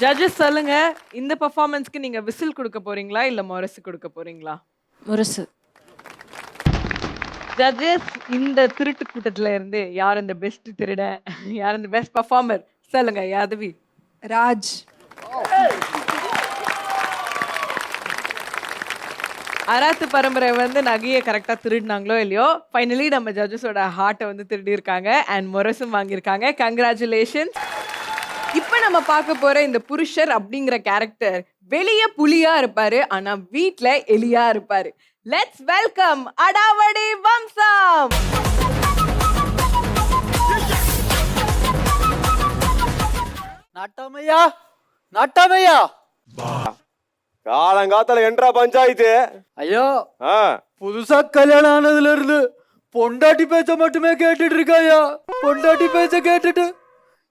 ஜட்ஜஸ் சொல்லுங்க, இந்த பெர்ஃபார்மன்ஸ்க்கு நீங்க விசில் கொடுக்க போறீங்களா இல்ல மொரசு கொடுக்க போறீங்களா? முரசு. ஜட்ஜஸ், இந்த திருட்டு கூட்டத்துல இருந்து யார் இந்த பெஸ்ட் திருட, யார் இந்த பெஸ்ட் பெர்ஃபார்மர் சொல்லுங்க. யாதவி. ராஜ். அராத்து பரம்பரை வந்து நகையை கரெக்டா திருடினாங்களோ இல்லையோ, ஃபைனலி நம்ம ஜட்ஜஸோட ஹார்ட்டை வந்து திருடி இருக்காங்க அண்ட் மொரசும் வாங்கியிருக்காங்க. கங்க்ராச்சுலேஷன்ஸ். இப்போ நம்ம பார்க்க போற இந்த புருஷர் அப்படிங்கிற கேரக்டர் வெளிய புலியா இருப்பாரு, ஆனா வீட்ல எலியா இருப்பாரு. லெட்ஸ் வெல்கம் அடாவடி வம்சம். நாட்டாமையா, நாட்டாமையா, காலங்காத்தால என்றா பஞ்சாயத்து. ஐயோ, புதுசா கல்யாணம் ஆனதுல இருந்து பொண்டாட்டி பேச்ச மட்டுமே கேட்டுட்டு இருக்காயா. பொண்டாட்டி பேச்ச கேட்டுட்டு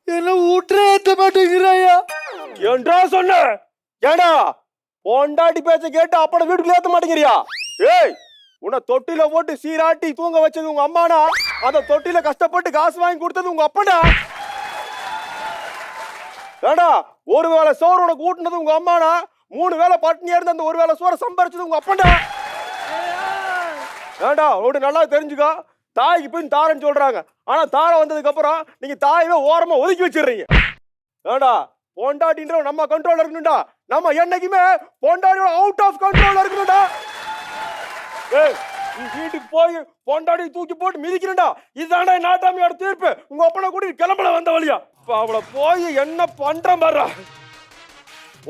என்ன ஊற்றே ஏத்த மாட்டேங்கிறாயா. என்றா சொன்ன? ஏடா பொண்டாட்டி பேச்ச கேட்டு அப்பட வீட்டுக்குள்ள ஏத்த மாட்டேங்கிறியா? ஏய், உன்னை தொட்டில போட்டு சீராட்டி தூங்க வச்சது உங்க அம்மாடா. அந்த தொட்டில கஷ்டப்பட்டு காசு வாங்கி கொடுத்தது உங்க அப்படா. ஏடா, ஒரு வேளை சோறு உனக்கு ஊட்டினது உங்க அம்மாடா. 3 வேளை பட்டினியா இருந்து அந்த ஒரு வேளை சோறை சம்பாரிச்சது உங்க அப்பண்டா. ஏடா, ஒரு நல்லா தெரிஞ்சுக்கோ, தாய்க்கு போய் தாரன்னு சொல்றாங்க. ஆனா தாரம் வந்ததுக்கு அப்புறம் நீங்க தாயவே ஓரமா ஒதுக்கி வச்சிடுறீங்க. ஏண்டா பொண்டாட்டின்ற நம்ம கண்ட்ரோல் இருக்கணும்டா. நம்ம என்னைக்குமே பொண்டாட்டியோட அவுட் ஆஃப் கண்ட்ரோல் இருக்கணும்டா. ஏய் நீ வீட்டுக்கு போய் பொண்டாட்டி தூக்கி போட்டு மிதிக்கிறா. இதுதான்டா நாட்டாமையோட தீர்ப்பு. உங்க அப்பனை கூட்டிட்டு கிளம்பல வந்த வழியா. இப்ப அவளை போய் என்ன பண்றேன் பாரு.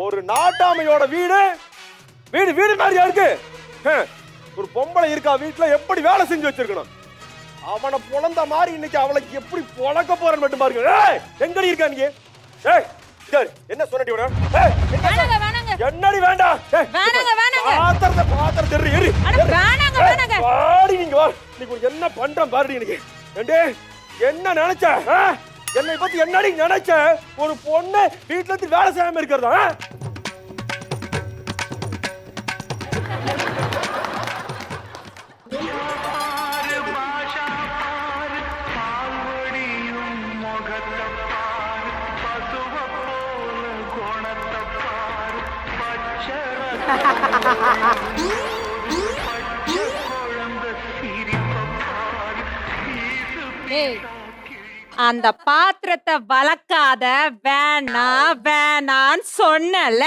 ஒரு நாட்டாமையோட வீடு வீடு வீடு மாதிரியா இருக்கு. ஒரு பொம்பளை இருக்கா வீட்டுல, எப்படி வேலை செஞ்சு வச்சிருக்கணும். அவனை பொழந்த மாதிரி இன்னைக்கு அவளை எப்படி பொழக்க போறேன்னு மட்டும் பாருங்க. ஏய் எங்கடி இருக்கா நீ? ஏய் என்ன சொன்னடி உன? வேணாங்க வேணாங்க என்னடி வேண்டாம்? வேணாங்க வேணாங்க பாத்திரத்தை தெரி எரி. வேணாங்க வேணாங்க வாடி நீங்க வா. நீ என்ன பண்றேன் பாருடி இன்னைக்கு. ஏண்டே என்ன நினைச்ச? என்னை பத்தி என்னடி நினைச்ச? ஒரு பொண்ணு வீட்டுல இருந்து வேலை செய்யாம இருக்கிறதா? அந்த பாத்திரத்தை வளர்க்காத வேணா வேணான்னு சொன்னல.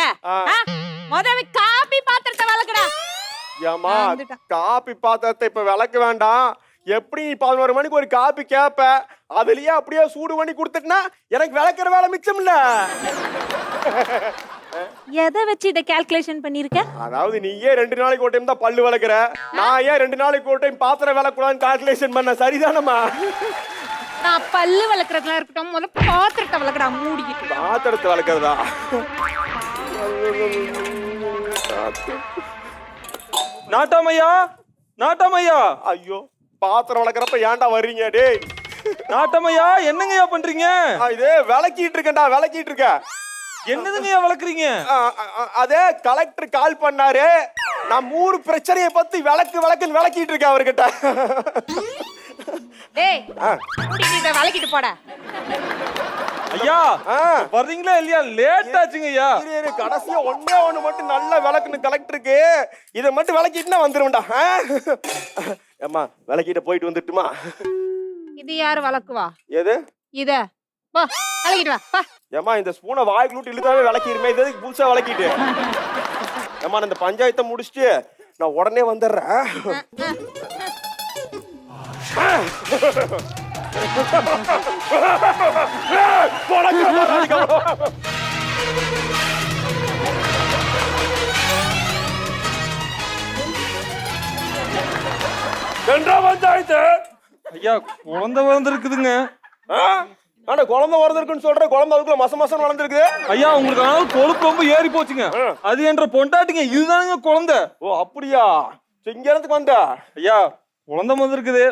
முதல்ல காபி பாத்திரத்தை வளர்க்கடா. ஏமா காபி பாத்திரத்தை இப்ப விளக்க வேண்டாம். எப்படி 11 மணிக்கு ஒரு காபி கேப்ப, அதுலயே அப்படியே சூடு பண்ணி கொடுத்துட்டுனா எனக்கு விளக்குற வேலை மிச்சம் இல்ல. எதை வச்சு இத கால்குலேஷன் பண்ணிருக்க? அதாவது நீயே 2 நாளைக்கு ஒரு டைம் தான் பல்லு விளக்குற, நான் ஏன் 2 நாளைக்கு ஒரு டைம் பாத்திரம் விளக்கூடாதுன்னு கால்குலேஷன் பண்ண. சரிதானம்மா? நான் பல்லு வளர்க்கறதுல இருக்கட்டும், முதல்ல பாத்திரத்தை வளர்க்கடா மூடிக்கிட்டு. பாத்திரத்தை வளர்க்கறதா? நாட்டாமையா நாட்டாமையா. ஐயோ பாத்திரம் வளர்க்கறப்ப ஏன்டா வர்றீங்க? டேய் நாட்டாமையா என்னங்கய்யா பண்றீங்க? இது விளக்கிட்டு இருக்கேன்டா, விளக்கிட்டு இருக்கேன். என்னதுங்கய்யா வளர்க்குறீங்க? அதே கலெக்டர் கால் பண்ணாரு. நான் 3 பிரச்சனையை பத்தி விளக்குன்னு விளக்கிட்டு இருக்கேன் அவர்கிட்ட. டேய் மூடிட்டு இத வளக்கிட்டு போடா. ஐயா வர்றீங்களா இல்லையா? லேட் ஆச்சுங்க ஐயா. இரு கடைசியா ஒண்ணு மட்டும் நல்லா விளக்குன்னு கலெக்டருக்கு. இதை மட்டும் விளக்கிட்டுனா வந்துருவேன்டா. ஏம்மா விளக்கிட்டு போயிட்டு வந்துட்டுமா? இது யாரு வளக்குவா? எது இத வா வளக்கிட்டு வா. ஏம்மா இந்த ஸ்பூனை வாய்க்குள்ள விட்டு இழுத்தாவே விளக்கிடுமே. இது எதுக்கு புதுசா விளக்கிட்டு? ஏம்மா இந்த பஞ்சாயத்தை முடிச்சுட்டு நான் உடனே வந்துடுறேன். பஞ்சாயத்து ஐயா குழந்தை வளர்ந்துருக்குதுங்க. ஆனா குழந்தை வளர்ந்துருக்குன்னு சொல்ற, குழந்தை அதுக்குள்ள மசம் வளர்ந்துருக்கு. ஐயா உங்களுக்கு ஆனால் கொழுப்பு ரொம்ப ஏறி போச்சுங்க. அது என்ற பொண்டாட்டிங்க. இதுதானுங்க குழந்தை. ஓ அப்படியா? இங்க இருந்து வந்த ஐயா குழந்தை வந்திருக்குது.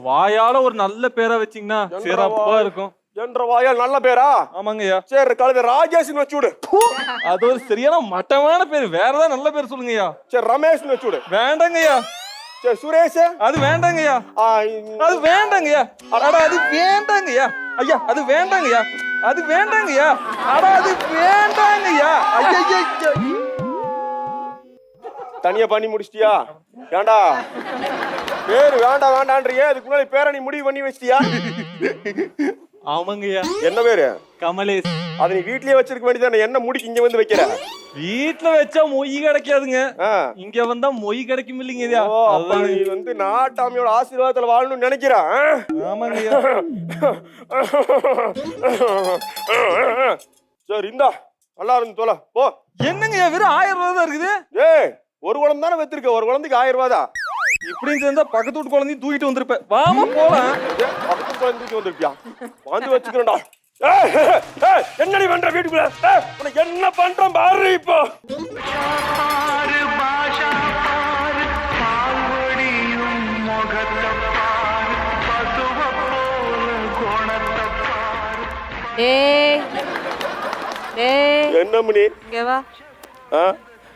வாயால ஒரு நல்ல பேரை வச்சீங்கன்னா சிறப்பா இருக்கும். என்ற வாயால் நல்ல பேரா? ஆமாங்க ஐயா. சரி கழுத ராஜேஷ்னு வச்சுடு. அது ஒரு சரியான மட்டமான பேர். வேற ஏதாவது நல்ல பேர் சொல்லுங்க ஐயா. சரி ரமேஷ்னு வச்சுடு. வேண்டாங்க ஐயா. சரி சுரேஷ். அது வேண்டாங்க ஐயா. அது வேண்டாங்க ஐயா. அட அது வேண்டாங்க ஐயா. ஐயா அது வேண்டாங்க ஐயா. அது வேண்டாங்க ஐயா. அட அது வேண்டாங்க ஐயா. ஐயா தனியா பண்ணி முடிச்சிட்டியா? ஏண்டா பேரு வேண்டாம் வேண்டான்றியே, அதுக்கு முன்னாடி பேரை நீ முடிவு பண்ணி வச்சிட்டியா? ஆமாங்க ஐயா. என்ன பேரு? கமலேஷ். அது நீ வீட்லயே வச்சிருக்க வேண்டியதானே. என்ன முடிக்கு இங்க வந்து வைக்கிற? வீட்டுல வச்சா மொய் கிடைக்காதுங்க, இங்க வந்தா மொய் கிடைக்கும் இல்லைங்க ஐயா. நீ வந்து நாட்டாமையோட ஆசீர்வாதத்துல வாழணும்னு நினைக்கிறான். ஆமாங்க ஐயா. சரி இந்தா நல்லா இருந்து தோல போ. என்னங்க ஐயா வெறும் 1000 ரூபாய் தான் இருக்குது? ஏய் ஒரு குழந்தை தானே வெத்திருக்க, ஒரு குழந்தைக்கு 1000 ரூபாய் தான். இப்படின்னு சேர்ந்தா பக்கத்து வீட்டு குழந்தையும் தூக்கிட்டு வந்திருப்பேன். வாமா போலாம். பக்கத்து குழந்தை தூக்கி வந்திருப்பியா? வந்து வச்சுக்கிறேன்டா. என்னடி பண்ற வீட்டுக்குள்ள? உனக்கு என்ன பண்றோம் பாரு. இப்போ என்ன மணி? இங்க வா.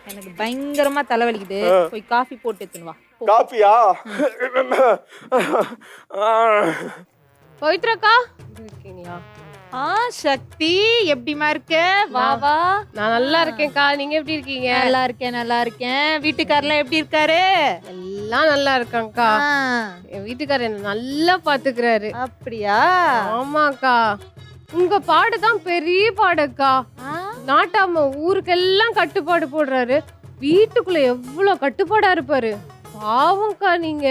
எனக்கு பயங்கரமா தலைவலிக்குது, போய் காஃபி போட்டு எடுத்துன்னு வா. காஃபியா? பவித்ராக்கா இருக்கீங்களா? சக்தி எப்படிமா இருக்க? வா வா. நான் நல்லா இருக்கேன்க்கா, நீங்க எப்படி இருக்கீங்க? நல்லா இருக்கேன் நல்லா இருக்கேன். வீட்டுக்காரலாம் எப்படி இருக்காரு? எல்லாம் நல்லா இருக்காங்கக்கா. என் வீட்டுக்காரர் என்ன நல்லா பாத்துக்கிறாரு. அப்படியா? ஆமாக்கா. உங்க பாடு தான் பெரிய பாடுக்கா. நாட்டாம ஊருக்கெல்லாம் கட்டுப்பாடு போடுறாரு, வீட்டுக்குள்ள எவ்வளவு கட்டுப்பாடா இருப்பாரு. பாவம்க்கா நீங்க.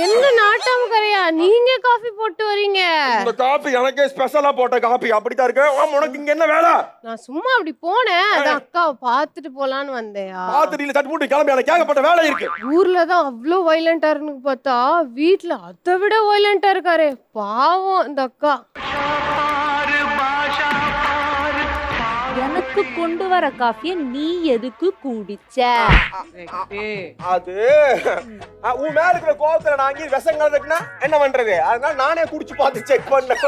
என்ன நாட்டாம கரையா, நீங்க காஃபி போட்டு வரீங்க? இந்த காபி எனக்கே ஸ்பெஷலா போட்ட காபி. அப்படித்தான் இருக்கு. உனக்கு இங்க என்ன வேலை? நான் சும்மா அப்படி போனேன், அதான் அக்காவை பார்த்துட்டு போலான்னு வந்தேயா. பாத்துட்டு தட்டு போட்டு கிளம்பி, எனக்கு கேட்கப்பட்ட வேலை இருக்கு. ஊர்ல தான் அவ்வளோ வயலண்டா இருக்குன்னு பார்த்தா வீட்டுல அதை விட வயலண்டா இருக்காரு. பாவம் இந்த அக்கா. எனக்கு கொண்டு வர காஃபியை நீ எதுக்கு குடிச்ச? அது உன் மேல இருக்கிற கோவத்துல நான் அங்கே விஷம் கலந்துட்டுனா என்ன பண்றது? அதனால நானே குடிச்சு பார்த்து செக் பண்ணேன்.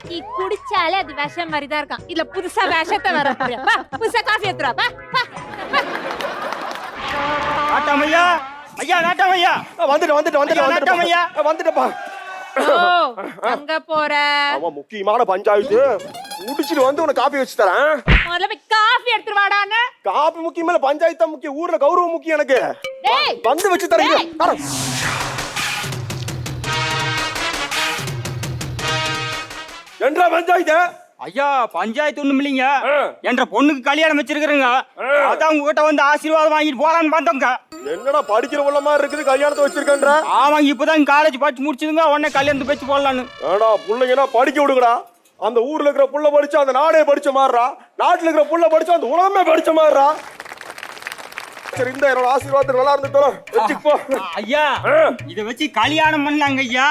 நீ குடிச்சாலே அது விஷம் மாதிரி தான் இருக்கான். இதுல புதுசா விஷத்தை வர புதுசா காஃபி எடுத்துறா. நாட்டாமையா, ஐயா நாட்டாமையா, வந்துட்டப்பா. அங்க போற அவன் முக்கியமான பஞ்சாயத்து முடிச்சிட்டு வந்து உனக்கு காபி வச்சு தரேன். முதல்ல போய் காஃபி எடுத்துட்டு வாடான்னு. காபி முக்கியம் இல்ல, பஞ்சாயத்து தான் முக்கியம். ஊர்ல கௌரவம் முக்கியம் எனக்கு. வந்து வச்சு தரேன். என்றா பஞ்சாயத்து? ஐயா பஞ்சாயத்து ஒண்ணும் இல்லைங்க, என்ற பொண்ணுக்கு கல்யாணம் வச்சிருக்கிறேங்க. அதான் உங்ககிட்ட வந்து ஆசீர்வாதம் வாங்கிட்டு போலான்னு பார்த்தோங்க. என்னடா படிக்கிற உள்ள மாதிரி இருக்குது, கல்யாணத்தை வச்சிருக்கேன்ற? ஆமாங்க, இப்பதான் காலேஜ் படிச்சு முடிச்சதுங்க, உடனே கல்யாணத்தை வச்சு போடலான்னு. ஏடா பிள்ளைங்கன்னா படிக்க விடுங்கடா. அந்த ஊர்ல இருக்கிற புள்ள படிச்சா அந்த நாடே படிச்ச மாதிரிடா, நாட்டுல இருக்கிற புள்ள படிச்சா அந்த உலகமே படிச்ச மாதிரிடா. சரி, இந்த என்னோட ஆசீர்வாதம் நல்லா இருந்துட்டோம், வச்சுக்கோ. ஐயா இத வச்சு கல்யாணம் பண்ணலாங்க ஐயா.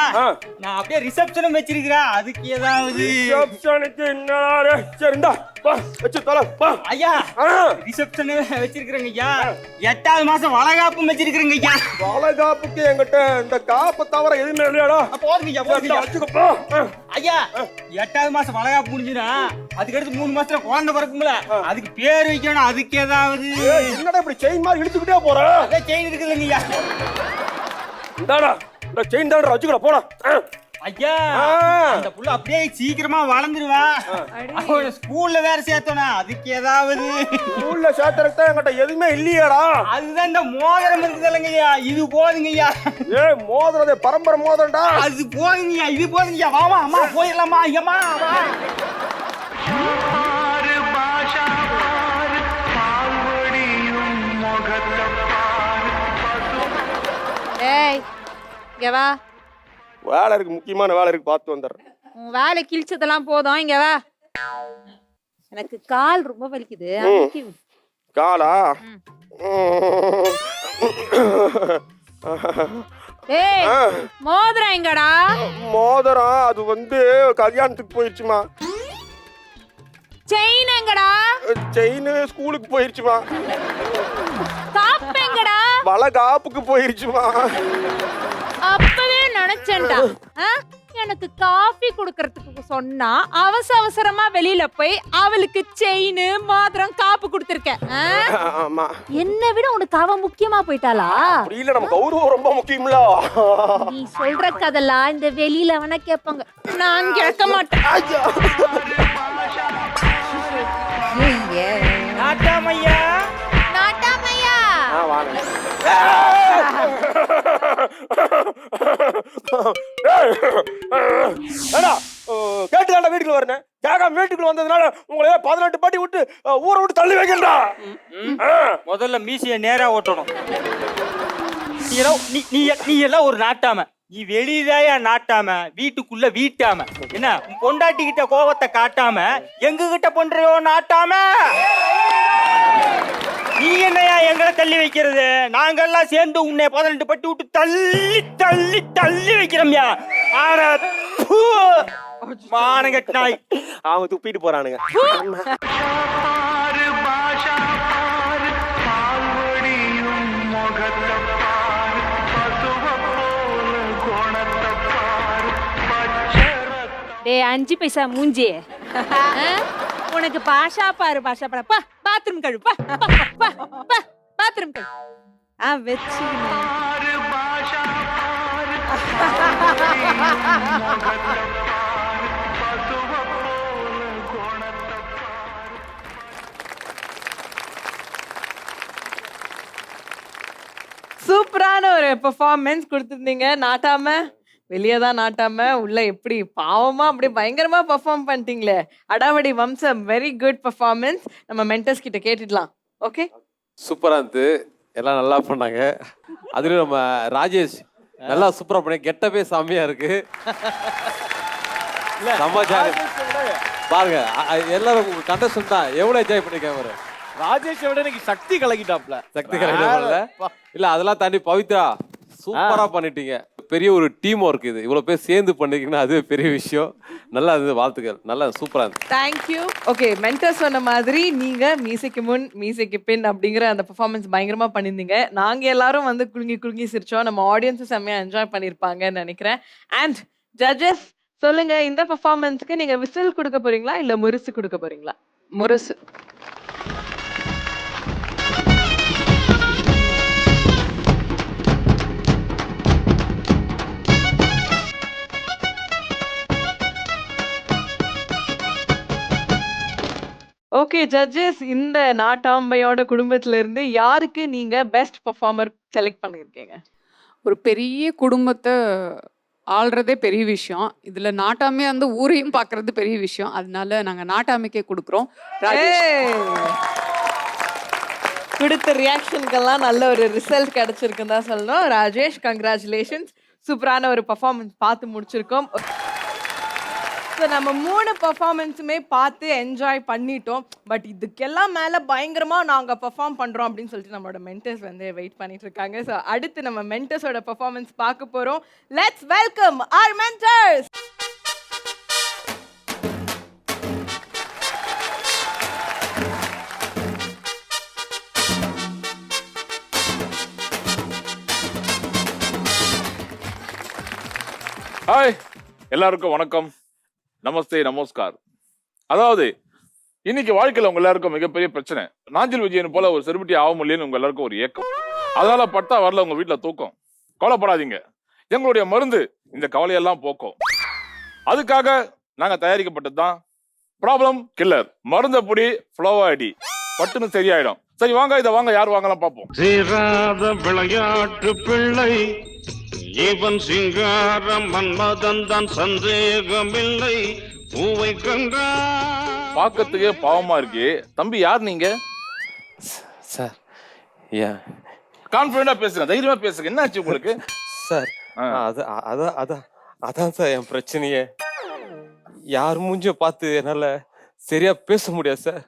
நான் அப்படியே ரிசப்ஷனும் வச்சிருக்கிறேன், அதுக்கு ஏதாவது ரிசப்ஷனுக்கு என்ன? சரி இந்தா வச்சு தர. ஐயா ரிசப்ஷன் வச்சிருக்கிறேங்க ஐயா. 8வது மாசம் வளகாப்பும் வச்சிருக்கிறேங்க ஐயா. வளகாப்புக்கு என்கிட்ட இந்த காப்பை தவிர எதுவுமே இல்லையாடா? போதுங்க வச்சுக்கப்போ. ஐயா 8வது மாசம் வளகாப்பு முடிஞ்சுனா அதுக்கடுத்து 3 மாசத்துல குழந்தை பிறக்கும்ல, அதுக்கு பேர் வைக்கணும். அதுக்கு ஏதாவது என்னடா இப்படி செயின் மாதிரி இழுத்துக்கிட்டே போற? அதான் செயின் இருக்குதுங்க ஐயா. இந்தாடா இந்த செயின் தான்டா, வச்சுக்கடா போடா. ஐயா அந்த புள்ள அப்படியே சீக்கிரமா வளர்ந்துருவா. அவன ஸ்கூல்ல வேற சேர்த்தோனா, அதுக்கு ஏதாவது ஸ்கூல்ல சேர்த்தறதுக்கு என்கிட்ட எதுவுமே இல்லையாடா? அதுதான் இந்த மோதிரம் இருக்குதுல்லங்க ஐயா, இது போதுங்க ஐயா. ஏய் மோதிரதே பரம்பரை மோதிரம்டா. அது போதுங்க ஐயா, இது போதுங்க ஐயா. வாமா அம்மா போயிடலாமா? ஐயம்மா வா. ஏய் இங்க வா. வேலை இருக்கு, முக்கியமான வேலை இருக்கு, பார்த்து வந்துடுறேன். உன் வேலை கிழிச்சதெல்லாம் போதும், இங்க வா. எனக்கு கால் ரொம்ப வலிக்குது. காலா? ஏய் மோதிரம் எங்கடா? மோதிரம் அது வந்து கல்யாணத்துக்கு போயிருச்சுமா. செயின் எங்கடா? செயின் ஸ்கூலுக்கு போயிருச்சுமா. காப்பு எங்கடா? வளகாப்புக்கு போயிருச்சுமா. அப்பவே நினைச்சேன்டா, எனக்கு காஃபி குடுக்கறதுக்கு சொன்னா அவசரமா வெளியில போய் அவளுக்கு செயின் மோதிரம் காப்பு கொடுத்திருக்கேன். ஆமா, என்ன விட உனக்கு அவ முக்கியமா போயிட்டாளா? இல்ல நம்ம கௌரவம் ரொம்ப முக்கியம்ல. நீ சொல்ற கதெல்லாம் இந்த வெளியில அவன கேட்பாங்க, நான் கேட்க மாட்டேன். நாட்டாமையா, நாட்டாமையா கேட்டுதாண்டா வீட்டுக்குள்ள வரேன். கேட்காம வீட்டுக்குள்ள வந்ததுனால உங்களை 18 பாட்டி விட்டு ஊரை விட்டு தள்ளி வைக்கண்டா. முதல்ல மீசைய நேரா ஓட்டணும். நீ எல்லாம் ஒரு நாட்டாம, நீ வெளியிதாயா நாட்டாம, வீட்டுக்குள்ள வீட்டாம. என்ன பொண்டாட்டி கிட்ட கோவத்தை காட்டாம எங்க கிட்ட பண்றியோ நாட்டாம? நீ என்னையா எங்களை தள்ளி வைக்கிறது? நாங்கெல்லாம் சேர்ந்து உன்னை 18 பட்டி விட்டு தள்ளி தள்ளி தள்ளி வைக்கிறோம்யா. ஆனா மானங்கட்டாய் அவங்க துப்பிட்டு போறானுங்க. டேய் 5 பைசா மூஞ்சி, உனக்கு பாஷா பாரு, பாஷா பாரு. பா பாத்ரூம் கழு, பா பா பா பாத்ரூம் கழு. வெச்சு சூப்பரான ஒரு பெர்ஃபார்மன்ஸ் கொடுத்துருந்தீங்க. நாட்டாம வெளியே தான் நாட்டாம உள்ள எப்படி பாவமா அப்படி பயங்கரமா பெர்ஃபார்ம் பண்ணிட்டீங்களே. அடாவடி வம்சம், வெரி குட் பெர்ஃபார்மன்ஸ். நம்ம மென்டர்ஸ் கிட்ட கேட்டுடலாம். ஓகே, சூப்பரா இருந்து எல்லாம் நல்லா பண்ணாங்க. அதுலயும் நம்ம ராஜேஷ் நல்லா சூப்பரா பண்ணி கெட்டவே செம்மையா இருக்கு. சமாச்சாரம் பாருங்க, எல்லாரும் கண்டஸ்டன் தான் எவ்வளவு என்ஜாய் பண்ணிருக்காங்க. ராஜேஷை விட எனக்கு சக்தி கலக்கிட்டாப்ல. சக்தி கலக்கிட்டாப்ல இல்ல, அதெல்லாம் தாண்டி பவித்ரா சூப்பரா பண்ணிட்டீங்க. பெரிய ஒரு டீம் ஒர்க் இது. இவ்வளவு பேர் சேர்ந்து பண்ணிருக்கீங்கன்னா அதுவே பெரிய விஷயம். நல்லா இருந்தது, வாழ்த்துக்கள். நல்லா சூப்பரா இருந்தது. தேங்க்யூ. ஓகே, மென்டர் சொன்ன மாதிரி நீங்க மீசைக்கு முன் மீசைக்கு பின் அப்படிங்கிற அந்த பெர்ஃபார்மன்ஸ் பயங்கரமா பண்ணியிருந்தீங்க. நாங்க எல்லாரும் வந்து குலுங்கி குலுங்கி சிரிச்சோம். நம்ம ஆடியன்ஸும் செம்மையா என்ஜாய் பண்ணியிருப்பாங்கன்னு நினைக்கிறேன். அண்ட் ஜட்ஜஸ் சொல்லுங்க, இந்த பெர்ஃபார்மன்ஸ்க்கு நீங்க விசில் கொடுக்க போறீங்களா இல்ல முரசு கொடுக்க போறீங்களா? முரசு. ஓகே ஜட்ஜஸ், இந்த நாட்டாம்பையோட குடும்பத்துல இருந்து யாருக்கு நீங்க பெஸ்ட் பெர்ஃபார்மர் செலக்ட் பண்ணிருக்கீங்க? ஒரு பெரிய குடும்பத்தை ஆள்றதே பெரிய விஷயம். இதுல நாட்டாமே வந்து ஊரையும் பார்க்கறது பெரிய விஷயம். அதனால நாங்க நாட்டாமைக்கே கொடுக்குறோம். கொடுத்த ரியாக்ஷனுக்கெல்லாம் நல்ல ஒரு ரிசல்ட் கிடைச்சிருக்குன்னு தான் சொல்லணும். ராஜேஷ், கங்க்ராச்சுலேஷன்ஸ். சூப்பரான ஒரு பெர்ஃபார்மன்ஸ் பார்த்து முடிச்சிருக்கோம். ஸோ நம்ம 3 பெர்ஃபார்மன்ஸுமே பார்த்து என்ஜாய் பண்ணிட்டோம். பட் இதுக்கெல்லாம் மேலே பயங்கரமாக நாங்கள் பெர்ஃபார்ம் பண்ணுறோம் அப்படின்னு சொல்லிட்டு நம்மளோட மென்டர்ஸ் வந்து வெயிட் பண்ணிட்டு இருக்காங்க. ஸோ அடுத்து நம்ம மென்டர்ஸோட பெர்ஃபார்மன்ஸ் பார்க்க போகிறோம். Let's welcome our mentors. Hi, எல்லாருக்கும் வணக்கம், நமஸ்தே, நமஸ்கார். அதாவது இன்னைக்கு வாழ்க்கையில உங்க எல்லாருக்கும் மிகப்பெரிய பிரச்சனை. நாஞ்சில் விஜயன் போல ஒரு செலிபிரிட்டி ஆக முடியலன்னு உங்க எல்லாருக்கும் ஒரு ஏக்கம். அதனால பட்டா வரல உங்க வீட்டுல தூக்கம். கவலைப்படாதீங்க, எங்களுடைய மருந்து இந்த கவலையெல்லாம் போக்கும். அதுக்காக நாங்க தயாரிக்கப்பட்டது தான் ப்ராப்ளம் கில்லர். மருந்த புடி, ஃப்ளோவா அடி, பட்டுன்னு சரியாயிடும். சரி வாங்க, இதை வாங்க, யார் வாங்கலாம் பார்ப்போம். விளையாட்டு பிள்ளை இவன் சிங்காரம் மன்மதன் தான், சந்தேகமில்லை. பூவை கங்கா பார்க்கறதுக்கே பாவமா இருக்கு. தம்பி, யார் நீங்க? சார், ஏன் கான்ஃபிடண்டா பேசுங்க, தைரியமா பேசுங்க. என்ன ஆச்சு உங்களுக்கு? சார், அதான் சார் என் பிரச்சனையே. யார் மூஞ்சிய பார்த்து என்னால சரியா பேச முடியாது சார்.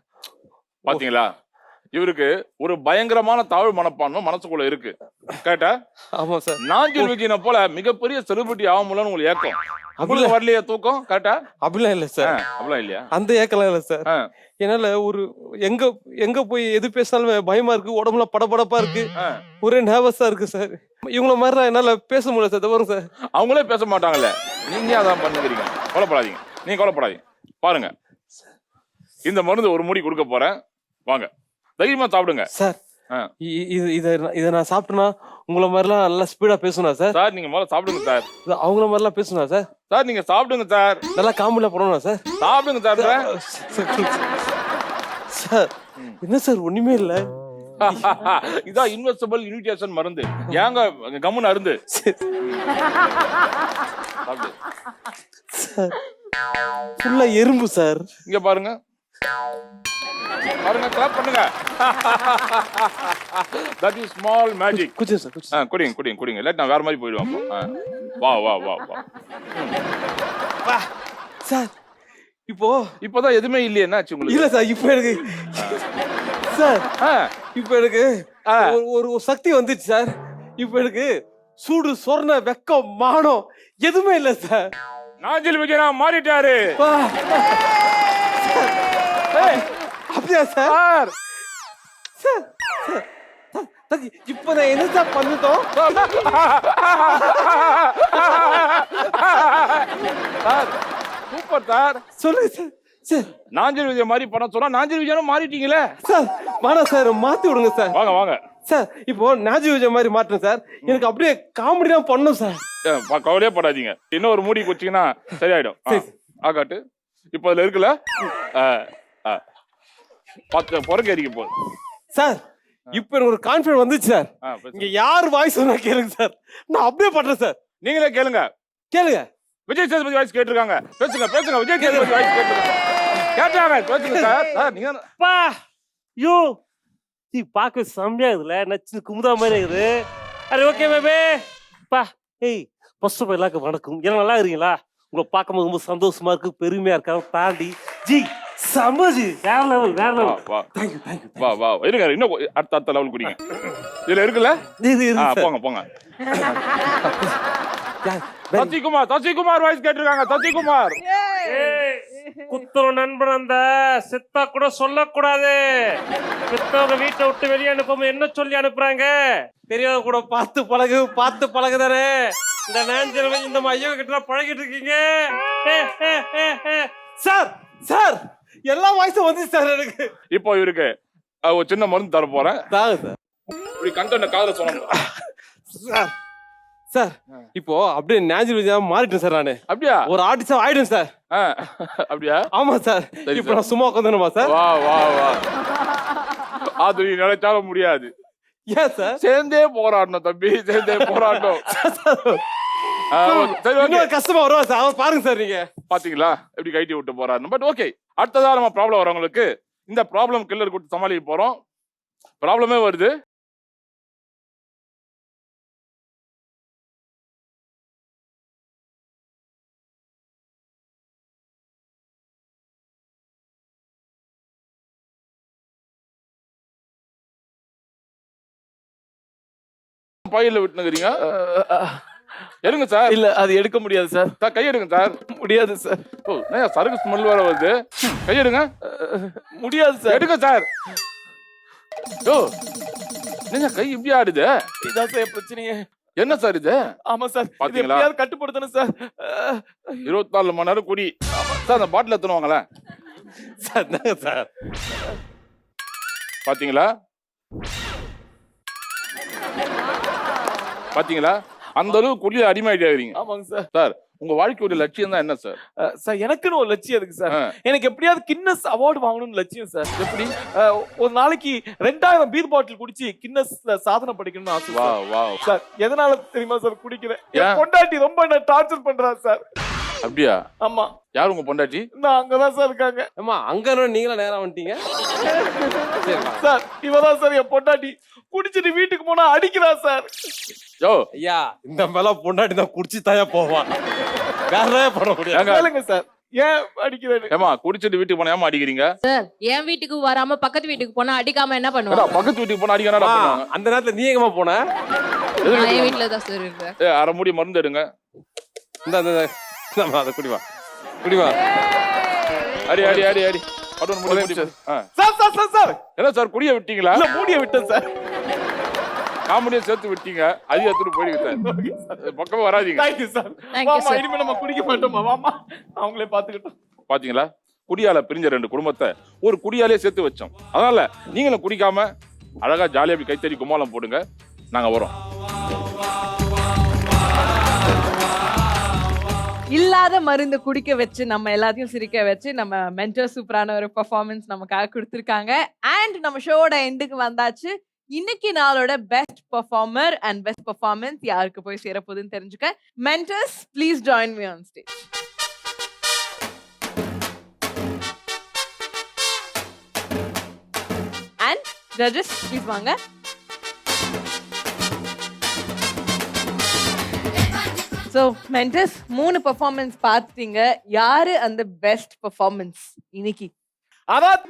பாத்தீங்களா, இவருக்கு ஒரு பயங்கரமான தாழ்வு மனப்பான்மை மனசுக்குள்ள இருக்கு. கேட்டா? ஆமா சார். நாஞ்சில் விஜயனை போல மிகப்பெரிய செலிபிரிட்டி ஆகும்லன்னு உங்களுக்கு ஏக்கம். அப்படிலாம் வரலையா தூக்கம்? கேட்டா? அப்படிலாம் இல்ல சார். அப்படிலாம் இல்லையா? அந்த ஏக்கலாம் இல்ல சார். என்னால ஒரு எங்க போய் எது பேசினாலும் பயமா இருக்கு, உடம்புல படபடப்பா இருக்கு, ஒரே நர்வஸா இருக்கு சார். இவங்கள மாதிரி என்னால பேச முடியல சார். தவறு சார். அவங்களே பேச மாட்டாங்கல்ல, நீங்க அதான் பண்ணுகிறீங்க. கவலைப்படாதீங்க, நீங்க கவலைப்படாதீங்க. பாருங்க, இந்த மருந்து ஒரு மூடி கொடுக்க போறேன், வாங்க தைரியமா சாப்பிடுங்க சார். இத நான் சாப்பிட்டேன்னா உங்களை மாதிரிலாம் நல்லா ஸ்பீடா பேசணும் சார். சார் நீங்க முதல்ல சாப்பிடுங்க சார். அவங்கள மாதிரிலாம் பேசணும் சார். சார் நீங்க சாப்பிடுங்க சார். நல்லா காமெடியா பண்ணணும் சார். சாப்பிடுங்க சார். சார் என்ன சார் ஒண்ணுமே இல்ல. இதான் இன்வெஸ்டபிள் யூனிடேஷன் மருந்து. ஏங்க கம்முன்னு அருந்து. சார் ஃபுல்லா எறும்பு சார். இங்க பாருங்க, பாருங்க, கிளாப் பண்ணுங்க. That is small magic. குடிங்க சார். குடிங்க. இல்ல நான் வேற மாதிரி போயிடுவேன். வா வா வா வா. சார் இப்போதான் எதுவுமே இல்லையே, என்ன ஆச்சு உங்களுக்கு? இல்ல சார், இப்போ எனக்கு சார் இப்போ எனக்கு ஒரு சக்தி வந்துச்சு சார். இப்போ எனக்கு சூடு, சொர்ண, வெக்கம், மானம் எதுவுமே இல்ல சார். நாஞ்சில் விஜயனா மாறிட்டாரு. அப்படியா சார்? சார் இப்ப நான் என்ன சார் பண்ணிட்டோம்? Sir super sir. சொல்லுங்க சார். சார் நாஞ்சில் விஜய் மாதிரி பண்ண சொன்னா நாஞ்சில் விஜயனும் மாறிட்டீங்களே சார். வேணாம் சார், மாத்தி விடுங்க சார். வாங்க வாங்க சார். இப்போ நாஞ்சில் விஜய் மாதிரி மாட்டேன் சார். எனக்கு அப்படியே காமெடி தான் பண்ணும் சார். கவலையே படாதீங்க, இன்னும் ஒரு மூடி குச்சிங்கன்னா சரியாயிடும். ஆகாட்டு இப்போ அதுல இருக்குல்ல, 10 பொறக்க அடிக்க போகுது சார். இப்போ எனக்கு ஒரு கான்ஃபிடன்ஸ் வந்துச்சு சார். இங்க யார் வாய்ஸ் வேணா கேளுங்க சார், நான் அப்படியே பண்றேன் சார். நீங்களே கேளுங்க. கேளுங்க. விஜய் சேதுபதி வாய்ஸ் கேட்டிருக்காங்க. பேசுங்க பேசுங்க. விஜய் சேதுபதி வாய்ஸ் கேட்டிருக்காங்க. கேட்டாங்க பேசுங்க சார். சார் நீங்க பா யோ நீ பார்க்க செம்மையா இருக்குல்ல, நச்சு குமுதா மாதிரி இருக்குது. அது ஓகே பேபே பா. ஏய் ஃபர்ஸ்ட் ஆஃப் எல்லாருக்கும் வணக்கம். எல்லாம் நல்லா இருக்கீங்களா? உங்களை பார்க்கும்போது ரொம்ப சந்தோஷமா இருக்கு, பெருமையா இருக்காங்க. தாண்டி ஜி சமஜி வேற லெவல் வேற லெவல். வா தேங்க்யூ தேங்க்யூ. வா வா இருங்க, இன்னும் அடுத்த லெவல் குடிங்க. இதுல இருக்குல்ல? போங்க போங்க. சசிகுமார் வாய்ஸ் கேட்டிருக்காங்க. சசிகுமார் குத்துற நண்பன் அந்த செத்தா கூட சொல்லக்கூடாது. செத்தவங்க வீட்டை விட்டு வெளியே அனுப்பும் என்ன சொல்லி அனுப்புறாங்க? பெரியவங்க கூட பார்த்து பழகுதானே. இந்த நேஞ்சல் இந்த ஐயோ கிட்ட பழகிட்டு இருக்கீங்க. சார் சார் எல்லா வாய்ஸும் வந்துச்சு சார் எனக்கு. இப்போ இவருக்கு ஒரு சின்ன மருந்து தர போறேன். தாங்க சார். இப்படி கண்டென்ட் காதுல சொல்லணும் சார். சார் இப்போ அப்படியே நேச்சுரல் விஜயா மாறிட்டேன் சார். நானு அப்படியா? ஒரு ஆர்டிஸ்டா ஆயிடும் சார். அப்படியா? ஆமா சார். இப்போ நான் சும்மா உட்காந்துமா சார்? வா வா வா. அது நீ நினைச்சாலும் முடியாது. ஏன் சார்? சேர்ந்தே போராடணும் தம்பி, சேர்ந்தே போராடணும். கஷ்டமா வருவா சார். அவர் பாருங்க சார், நீங்க பாத்தீங்களா எப்படி கைட்டி விட்டு போறாரு. பட் ஓகே, அடுத்ததா நம்ம ப்ராப்ளம் வரவங்களுக்கு இந்த ப்ராப்ளம் கில்லர் கொடுத்து சமாளிக்க போறோம். ப்ராப்ளமே வருது. பையில விட்டுனுக்கிறீங்க. எடுங்க சார். இல்ல அது எடுக்க முடியாது சார். கை எடுங்க சார். முடியாது சார். ஓ நான் சரக்கு ஸ்மெல் வர வருது. கை எடுங்க. முடியாது சார். எடுங்க சார். ஓ நீங்க கை இப்படி ஆடுது. இதான் சார் பிரச்சனையே. என்ன சார் இது? ஆமா சார். பாத்தீங்களா? கட்டுப்படுத்தணும் சார். 24 மணி நேரம் குடி சார். அந்த பாட்டில் எத்தணுவாங்களேன் சார். சார் பாத்தீங்களா? பாத்தீங்களா? அந்த அளவுக்கு குடியில அடிமையாகிறீங்க. ஆமாங்க சார். சார் உங்க வாழ்க்கையோட லட்சியம் தான் என்ன சார்? சார் எனக்குன்னு ஒரு லட்சியம் இருக்கு சார். எனக்கு எப்படியாவது கின்னஸ் அவார்டு வாங்கணும்னு லட்சியம் சார். எப்படி? ஒரு நாளைக்கு 2000 பீர் பாட்டில் குடிச்சு கின்னஸ் சாதனை படிக்கணும்னு ஆசை. வா வா சார். எதனால தெரியுமா சார் குடிக்கிறேன்? என் பொண்டாட்டி ரொம்ப என்ன டார்ச்சர் பண்றா சார். அப்படியா? ஆமா. யார் உங்க பொண்டாட்டி? நான் அங்கதான் சார் இருக்காங்க. அம்மா அங்க நீங்களும் நேரா வந்துட்டீங்க சார். இவதான் சார் என் பொண்டாட்டி. குடிச்சிட்டு வீட்டுக்கு போனா அடிக்கிறா சார். யோ ஐயா இந்த மேல பொண்டாட்டி தான் குடிச்சு தாயா போவான். வேற பண்ண முடியாது. கேளுங்க சார். ஏன் அடிக்கிறேன்னு. ஏமா குடிச்சிட்டு வீட்டுக்கு போனா ஏமா அடிக்கிறீங்க? சார் என் வீட்டுக்கு வராம பக்கத்து வீட்டுக்கு போனா அடிக்காம என்ன பண்ணுவாங்க? பக்கத்து வீட்டுக்கு போனா அடிக்கறடா பண்ணுவாங்க. அந்த நேரத்துல நீ எங்கமா போன? நான் என் வீட்ல தான் சார் இருக்கேன். அரை மூடி மருந்து எடுங்க. இந்த நம்ம அத குடிவா. குடிவா. அடி அடி அடி அடி. அடோன் மூடி. சார். என்ன சார் குடிய விட்டீங்களா? இல்ல மூடிய விட்டேன் சார். காமெடியா சேர்த்து விட்டீங்க. அது எடுத்துட்டு போயிடுங்க சார். பக்கமே வராதீங்க. Thank you sir. வாமா இனிமே நம்ம குடிக்க மாட்டோமா? வாமா. அவங்களே பாத்துக்கிட்டோம். பாத்தீங்களா? குடியால பிரிஞ்ச 2 குடும்பத்தை ஒரு குடியாலே சேர்த்து வச்சோம். அதனால நீங்களும் குடிக்காம அழகா ஜாலியா கைத்தறி கும்மாளம் போடுங்க. நாங்க வரோம். இல்லாத மருந்து குடிக்க வச்சு நம்ம எல்லாத்தையும் சிரிக்க வச்சு நம்ம மென்டர் சூப்பரான ஒரு பெர்ஃபார்மன்ஸ் நமக்காக கொடுத்துருக்காங்க. அண்ட் நம்ம ஷோட எண்டுக்கு வந்தாச்சு. இன்னைக்கு நாளோட best performer and best performance யாருக்கு போய் சேர போகுதுன்னு தெரிஞ்சுக்க mentors please join me on stage. And judges please வாங்க. ஸோ மென்டர்ஸ் 3 பெர்ஃபார்மன்ஸ் பார்த்துட்டீங்க. யாரு அந்த பெஸ்ட் பெர்ஃபார்மன்ஸ் இன்னைக்கு? அதான்